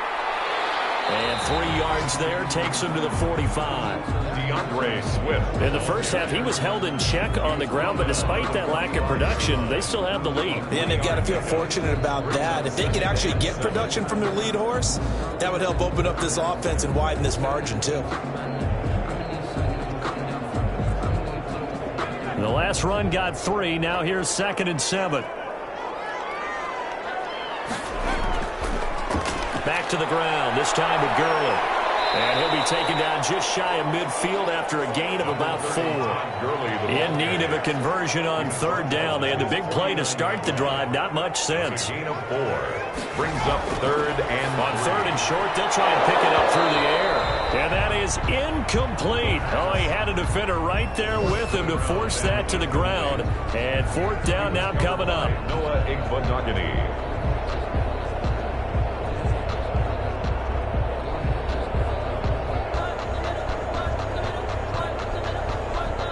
And 3 yards there takes him to the 45. DeAndre Swift. In the first half, he was held in check on the ground, but despite that lack of production, they still have the lead. And they've got to feel fortunate about that. If they could actually get production from their lead horse, that would help open up this offense and widen this margin, too. The last run got 3. Now here's 2nd and 7. Back to the ground, this time with Gurley. And he'll be taken down just shy of midfield after a gain of about 4. In need of a conversion on 3rd down. They had the big play to start the drive. Not much sense. Gain of 4. Brings up 3rd and on 3rd and short, they'll try and pick it up through the air. And that is incomplete. Oh, he had a defender right there with him to force that to the ground. And 4th down now coming up. Noah Igbenogany.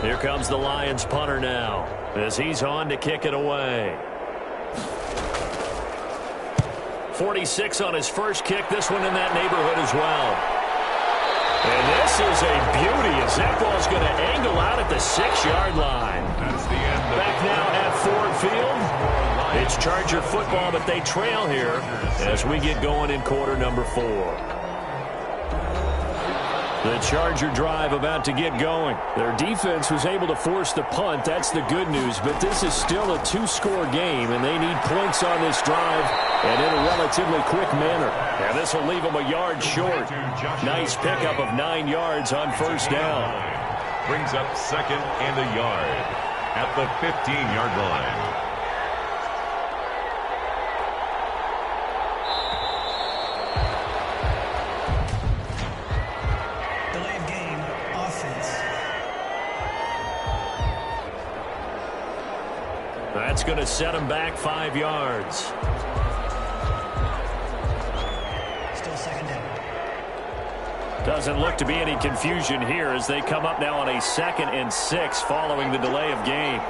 Here comes the Lions punter now, as he's on to kick it away. 46 on his first kick, this one in that neighborhood as well. And this is a beauty as that ball's going to angle out at the 6-yard line. That's the end. Back now at Ford Field. It's Charger football, but they trail here as we get going in quarter number 4. The Charger drive about to get going. Their defense was able to force the punt. That's the good news. But this is still a 2-score game, and they need points on this drive and in a relatively quick manner. And this will leave them a yard short. Nice pickup of 9 yards on 1st down. Brings up 2nd and a yard at the 15-yard line. That's going to set him back 5 yards. Still 2nd down. Doesn't look to be any confusion here as they come up now on a 2nd and 6 following the delay of game.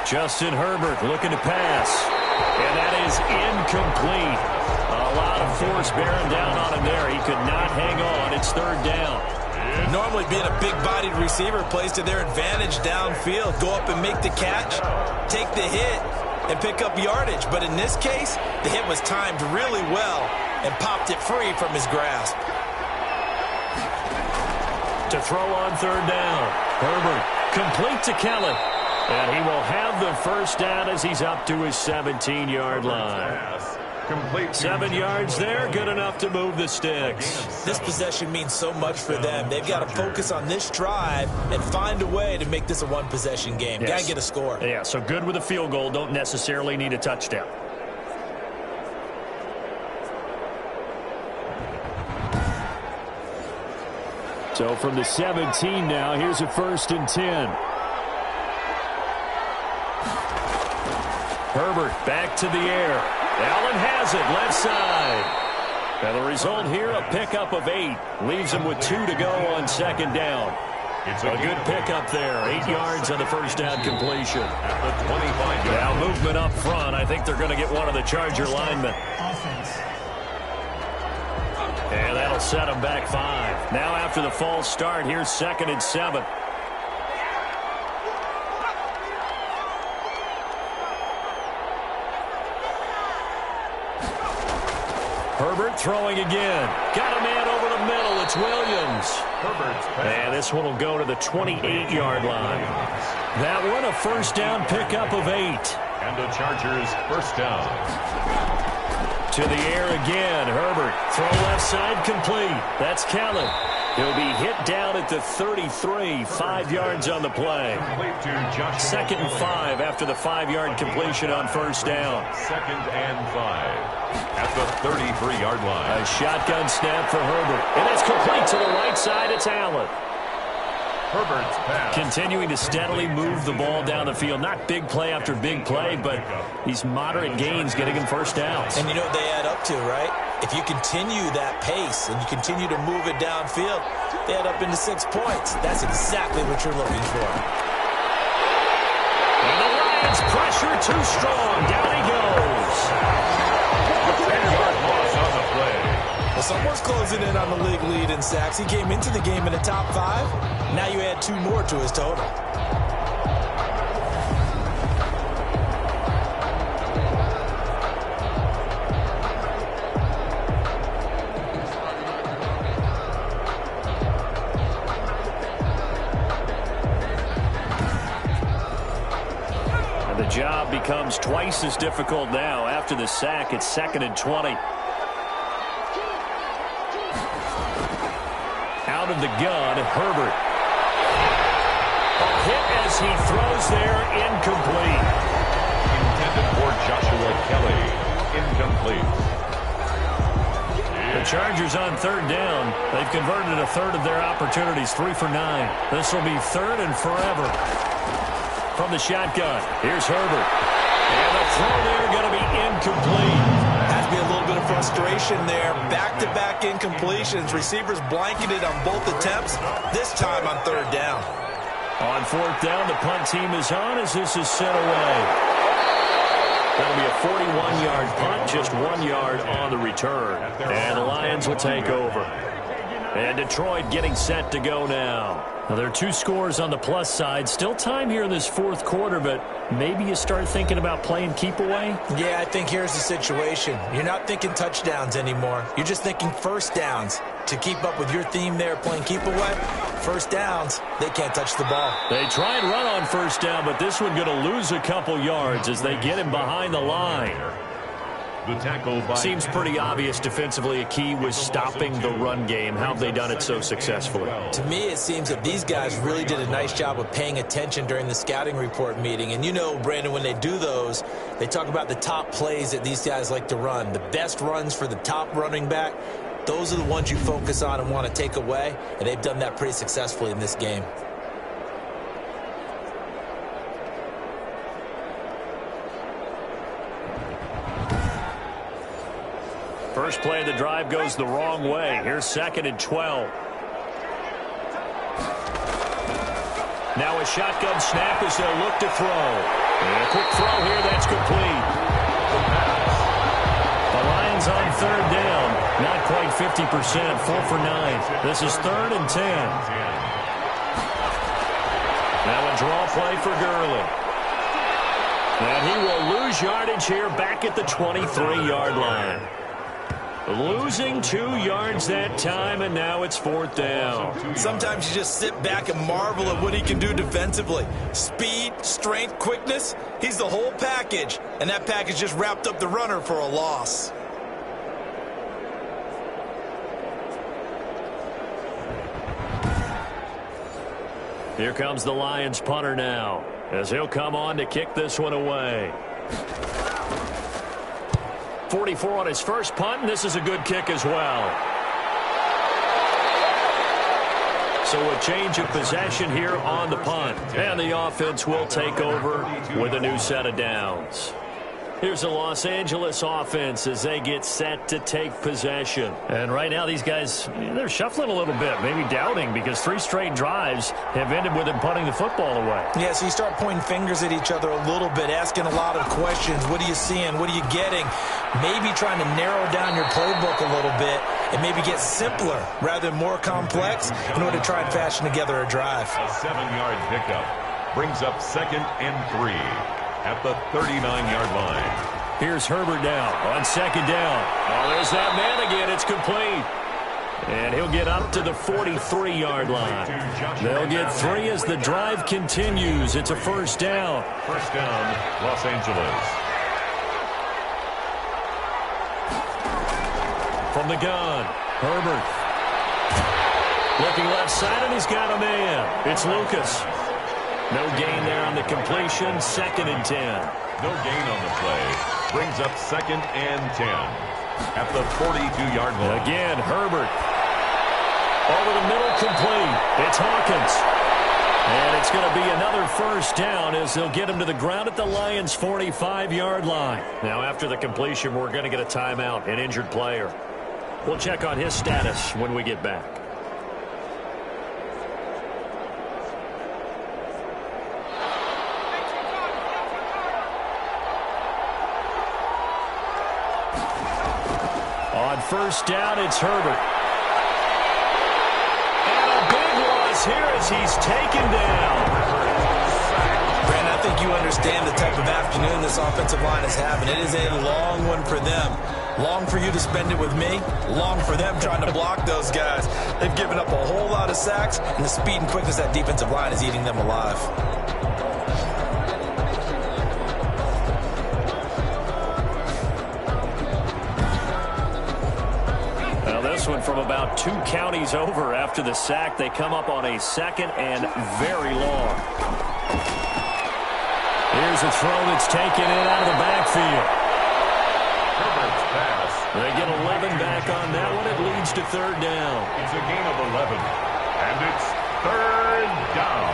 Justin Herbert looking to pass. And that is incomplete. A lot of force bearing down on him there. He could not hang on. It's 3rd down. Normally being a big-bodied receiver plays to their advantage downfield. Go up and make the catch, take the hit, and pick up yardage. But in this case, the hit was timed really well and popped it free from his grasp. To throw on 3rd down. Herbert, complete to Kelly. And he will have the first down as he's up to his 17-yard line. 7 yards there, good enough to move the sticks. This possession means so much for them. They've got to focus on this drive and find a way to make this a one-possession game. Yes. Got to get a score. Yeah, so good with a field goal. Don't necessarily need a touchdown. So from the 17 now, here's a 1st and 10. Herbert back to the air. Allen has it, left side. And the result here, a pickup of 8. Leaves him with 2 to go on 2nd down. It's a good pickup there. 8 yards on the first down completion. At the 25-yard. Now movement up front. I think they're going to get one of the Charger linemen. Offense. And that'll set them back 5. Now after the false start, here's 2nd and 7. Herbert throwing again. Got a man over the middle. It's Williams. And this one will go to the 28-yard line. That one a first down pickup of 8. And the Chargers first down. To the air again. Herbert. Throw left side complete. That's Kelly. He'll be hit down at the 33. 5 yards on the play. 2nd and 5 after the 5-yard completion on first down. 2nd and 5. At the 33-yard line. A shotgun snap for Herbert. And it's complete to the right side. It's Allen. Herbert's pass. Continuing to steadily move the ball down the field. Not big play after big play, but these moderate gains getting him first downs. And you know what they add up to, right? If you continue that pace and you continue to move it downfield, they add up into 6 points. That's exactly what you're looking for. And the Lions pressure too strong. Down he goes. A 10-yard loss on the play. Well, someone's closing in on the league lead in sacks. He came into the game in the top 5. Now you add 2 more to his total. And the job becomes twice as difficult now. After the sack, it's 2nd and 20. Out of the gun, Herbert. A hit as he throws there, incomplete. Intended for Joshua Kelly. Incomplete. The Chargers on 3rd down. They've converted a third of their opportunities, 3 for 9. This will be 3rd and forever. From the shotgun, here's Herbert. And the throw there going to be incomplete. Has to be a little bit of frustration there. Back-to-back incompletions. Receivers blanketed on both attempts, this time on 3rd down. On 4th down, the punt team is on as this is sent away. That'll be a 41-yard punt, just 1 yard on the return. And the Lions will take over. And Detroit getting set to go now. Now, there are 2 scores on the plus side. Still time here in this 4th quarter, but maybe you start thinking about playing keep away? Yeah, I think here's the situation. You're not thinking touchdowns anymore. You're just thinking first downs. To keep up with your theme there, playing keep away, first downs, they can't touch the ball. They try and run on first down, but this one going to lose a couple yards as they get him behind the line. The tackle by Seems pretty obvious defensively. A key was stopping the run game. How have they done it so successfully? To me, it seems that these guys really did a nice job of paying attention during the scouting report meeting. And you know, Brandon, when they do those, they talk about the top plays that these guys like to run. The best runs for the top running back, those are the ones you focus on and want to take away. And they've done that pretty successfully in this game. First play of the drive goes the wrong way. Here's 2nd and 12. Now a shotgun snap as they'll look to throw. And a quick throw here, that's complete. The Lions on 3rd down. Not quite 50%, 4 for 9. This is 3rd and 10. Now a draw play for Gurley. And he will lose yardage here back at the 23-yard line. Losing 2 yards that time, and now it's 4th down. Sometimes you just sit back and marvel at what he can do defensively. Speed, strength, quickness, he's the whole package. And that package just wrapped up the runner for a loss. Here comes the Lions punter now, as he'll come on to kick this one away. 44 on his first punt, and this is a good kick as well. So a change of possession here on the punt. And the offense will take over with a new set of downs. Here's the Los Angeles offense as they get set to take possession. And right now these guys, they're shuffling a little bit, maybe doubting, because 3 straight drives have ended with them punting the football away. Yeah, so you start pointing fingers at each other a little bit, asking a lot of questions. What are you seeing? What are you getting? Maybe trying to narrow down your playbook a little bit and maybe get simpler rather than more complex in order to try and fashion together a drive. A 7-yard pickup brings up 2nd and 3 at the 39-yard line. Here's Herbert now on 2nd down. Oh, there's that man again. It's complete. And he'll get up to the 43-yard line. They'll get 3 as the drive continues. It's a 1st down. 1st down, Los Angeles. From the gun, Herbert. Looking left side, and he's got a man. It's Lucas. No gain there on the completion. 2nd and 10. No gain on the play. Brings up 2nd and 10 at the 42-yard line. Again, Herbert. Over the middle, complete. It's Hawkins. And it's going to be another 1st down as they'll get him to the ground at the Lions' 45-yard line. Now, after the completion, we're going to get a timeout, an injured player. We'll check on his status when we get back. On 1st down, it's Herbert. And a big loss here as he's taken down. Brandon, I think you understand the type of afternoon this offensive line is having. It is a long one for them. Long for you to spend it with me. Long for them trying to block those guys. They've given up a whole lot of sacks, and the speed and quickness of that defensive line is eating them alive. This one from about 2 counties over after the sack. They come up on a 2nd and very long. Here's a throw that's taken in out of the backfield. Herbert's pass. They get 11 back on that one. It leads to 3rd down. It's a gain of 11. And it's 3rd down.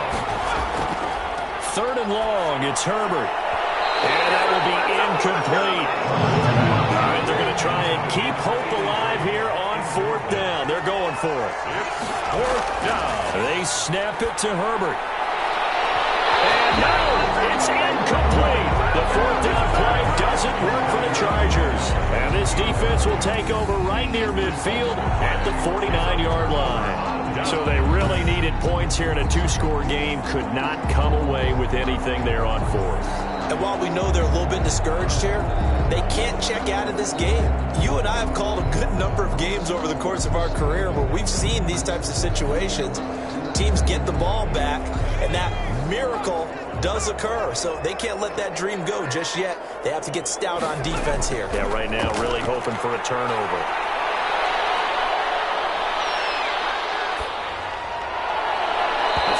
3rd and long. It's Herbert. And that will be incomplete. All right, they're going to try and keep hope alive here on 4th down. They're going for it. It's 4th down. They snap it to Herbert. And no, it's incomplete. The 4th down play doesn't work for the Chargers. And this defense will take over right near midfield at the 49-yard line. So they really needed points here in a 2-score game. Could not come away with anything there on 4th. And while we know they're a little bit discouraged here, they can't check out of this game. You and I have called a good number of games over the course of our career where we've seen these types of situations. Teams get the ball back, and that miracle does occur. So they can't let that dream go just yet. They have to get stout on defense here. Yeah, right now really hoping for a turnover.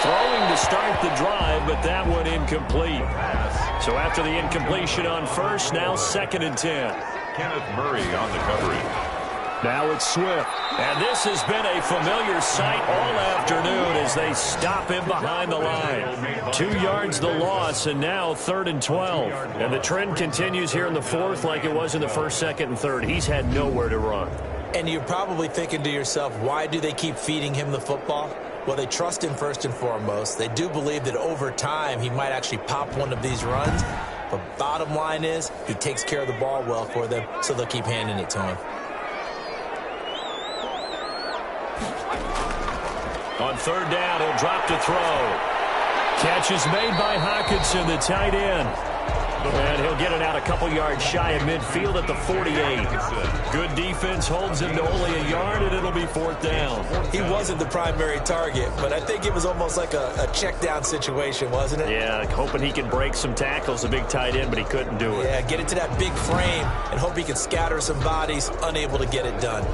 Throwing to start the drive, but that one incomplete. So after the incompletion on 1st, now 2nd and 10. Kenneth Murray on the coverage. Now it's Swift. And this has been a familiar sight all afternoon as they stop him behind the line. 2 yards the loss, and now 3rd and 12. And the trend continues here in the 4th like it was in the 1st, 2nd, and 3rd. He's had nowhere to run. And you're probably thinking to yourself, why do they keep feeding him the football? Well, they trust him first and foremost. They do believe that over time he might actually pop one of these runs. But bottom line is he takes care of the ball well for them, so they'll keep handing it to him. On 3rd down, he'll drop to throw. Catch is made by Hawkinson, the tight end. And he'll get it out a couple yards shy of midfield at the 48. Good defense holds him to only a yard, and it'll be 4th down. He wasn't the primary target, but I think it was almost like a check down situation, wasn't it? Yeah, hoping he can break some tackles, a big tight end, but he couldn't do it. Yeah, get into that big frame and hope he can scatter some bodies, unable to get it done.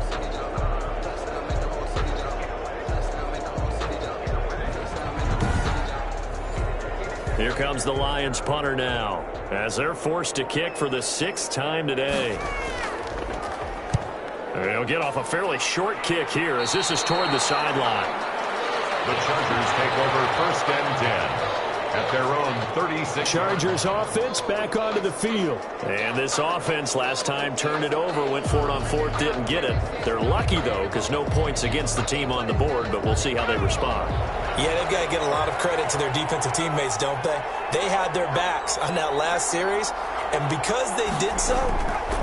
Here comes the Lions punter now, as they're forced to kick for the 6th time today. They'll get off a fairly short kick here as this is toward the sideline. The Chargers take over 1st and 10 at their own 36. Chargers offense back onto the field. And this offense last time turned it over, went for it on 4th, didn't get it. They're lucky, though, because no points against the team on the board, but we'll see how they respond. Yeah, they've got to get a lot of credit to their defensive teammates, don't they? They had their backs on that last series, and because they did so,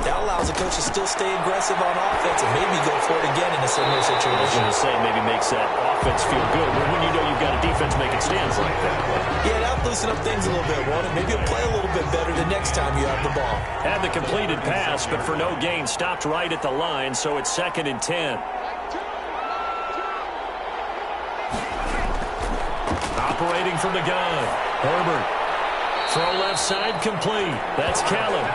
that allows the coach to still stay aggressive on offense and maybe go for it again in a similar situation. I was going to say maybe makes that offense feel good, but when you know you've got a defense making stands like that. Yeah, that'll loosen up things a little bit, won't it? Maybe you'll play a little bit better the next time you have the ball. Had the completed pass, but for no gain, stopped right at the line, so it's 2nd and 10. Operating from the gun, Herbert. Throw left side complete. That's Kellen.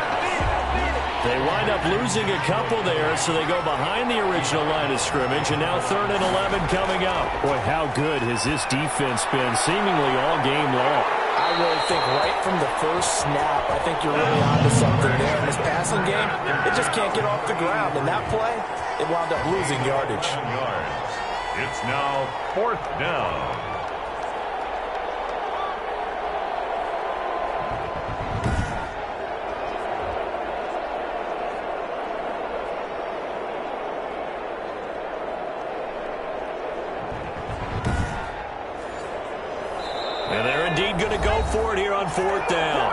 They wind up losing a couple there, so they go behind the original line of scrimmage, and now 3rd and 11 coming up. Boy, how good has this defense been seemingly all game long? I really think right from the first snap, I think you're really onto something there. In this passing game, it just can't get off the ground. And that play, it wound up losing yardage. It's now 4th down. And they're indeed going to go for it here on 4th down.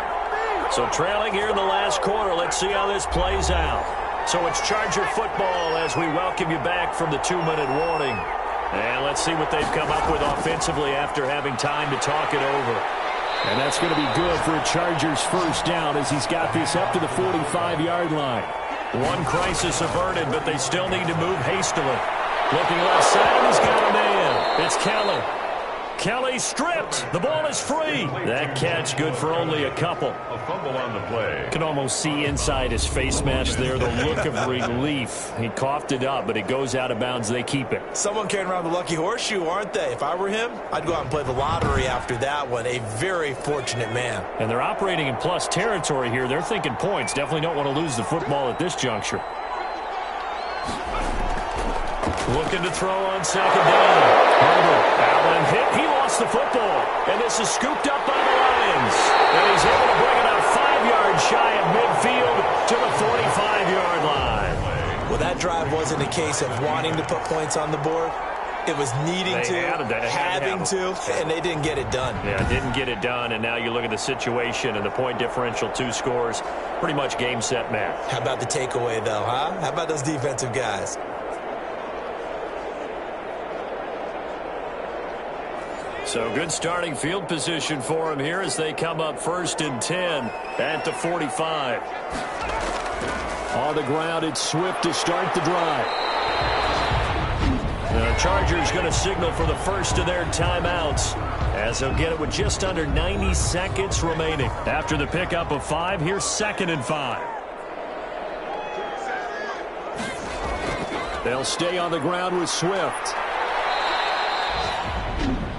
So trailing here in the last quarter, let's see how this plays out. So it's Charger football as we welcome you back from the 2-minute warning. And let's see what they've come up with offensively after having time to talk it over. And that's going to be good for a Chargers 1st down as he's got this up to the 45-yard line. One crisis averted, but they still need to move hastily. Looking left side, and he's got a man. It's Kelly. Kelly stripped. The ball is free. That catch good for only a couple. A fumble on the play. You can almost see inside his face mask there the look of relief. He coughed it up, but it goes out of bounds. They keep it. Someone carrying around the lucky horseshoe, aren't they? If I were him, I'd go out and play the lottery after that one. A very fortunate man. And they're operating in plus territory here. They're thinking points. Definitely don't want to lose the football at this juncture. Looking to throw on 2nd down. Allen hit. He lost the football. And this is scooped up by the Lions. And he's able to bring it out 5 yards shy of midfield to the 45-yard line. Well, that drive wasn't a case of wanting to put points on the board. It was needing having to, and they didn't get it done. Yeah, didn't get it done, and now you look at the situation and the point differential, 2 scores, pretty much game, set, match. How about the takeaway, though, huh? How about those defensive guys? So good starting field position for them here as they come up 1st and 10 at the 45. On the ground, it's Swift to start the drive. The Chargers going to signal for the first of their timeouts as they'll get it with just under 90 seconds remaining. After the pickup of 5, here's 2nd and 5. They'll stay on the ground with Swift.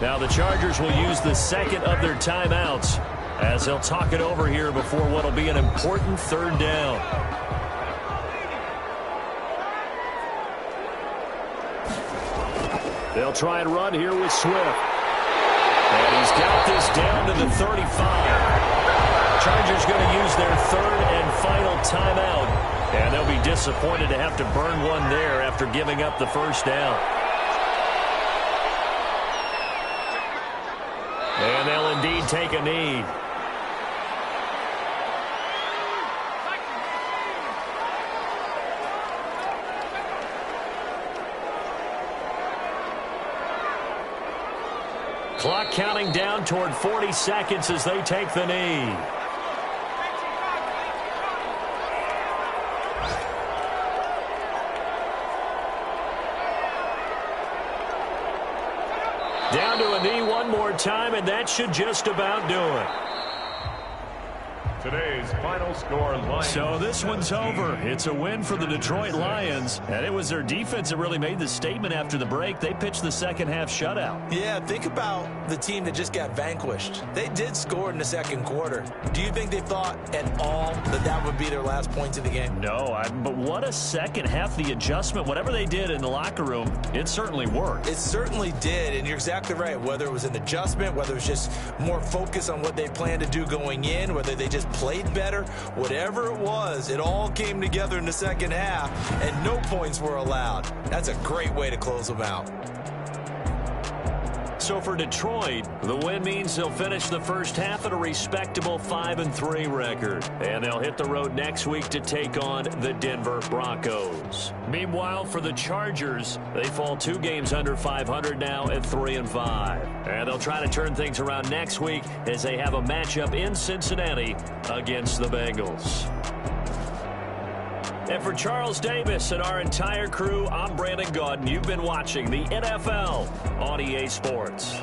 Now the Chargers will use the 2nd of their timeouts as they'll talk it over here before what will be an important 3rd down. They'll try and run here with Swift. And he's got this down to the 35. Chargers going to use their 3rd and final timeout. And they'll be disappointed to have to burn one there after giving up the 1st down. And they'll indeed take a knee. Clock counting down toward 40 seconds as they take the knee. Down to a knee one more time, and that should just about do it. Today's final score, Lions. So this one's over. It's a win for the Detroit Lions, and it was their defense that really made the statement after the break. They pitched the second half shutout. Yeah, think about the team that just got vanquished. They did score in the second quarter. Do you think they thought at all that that would be their last points of the game? No, but what a second half. The adjustment, whatever they did in the locker room, it certainly worked. It certainly did, and you're exactly right. Whether it was an adjustment, whether it was just more focus on what they planned to do going in, whether they just played better, whatever it was, it all came together in the second half, and no points were allowed. That's a great way to close them out. So for Detroit, the win means they'll finish the first half at a respectable 5-3 record. And they'll hit the road next week to take on the Denver Broncos. Meanwhile, for the Chargers, they fall 2 games under 500 now at 3-5. And they'll try to turn things around next week as they have a matchup in Cincinnati against the Bengals. And for Charles Davis and our entire crew, I'm Brandon Gaudin. You've been watching the NFL on EA Sports.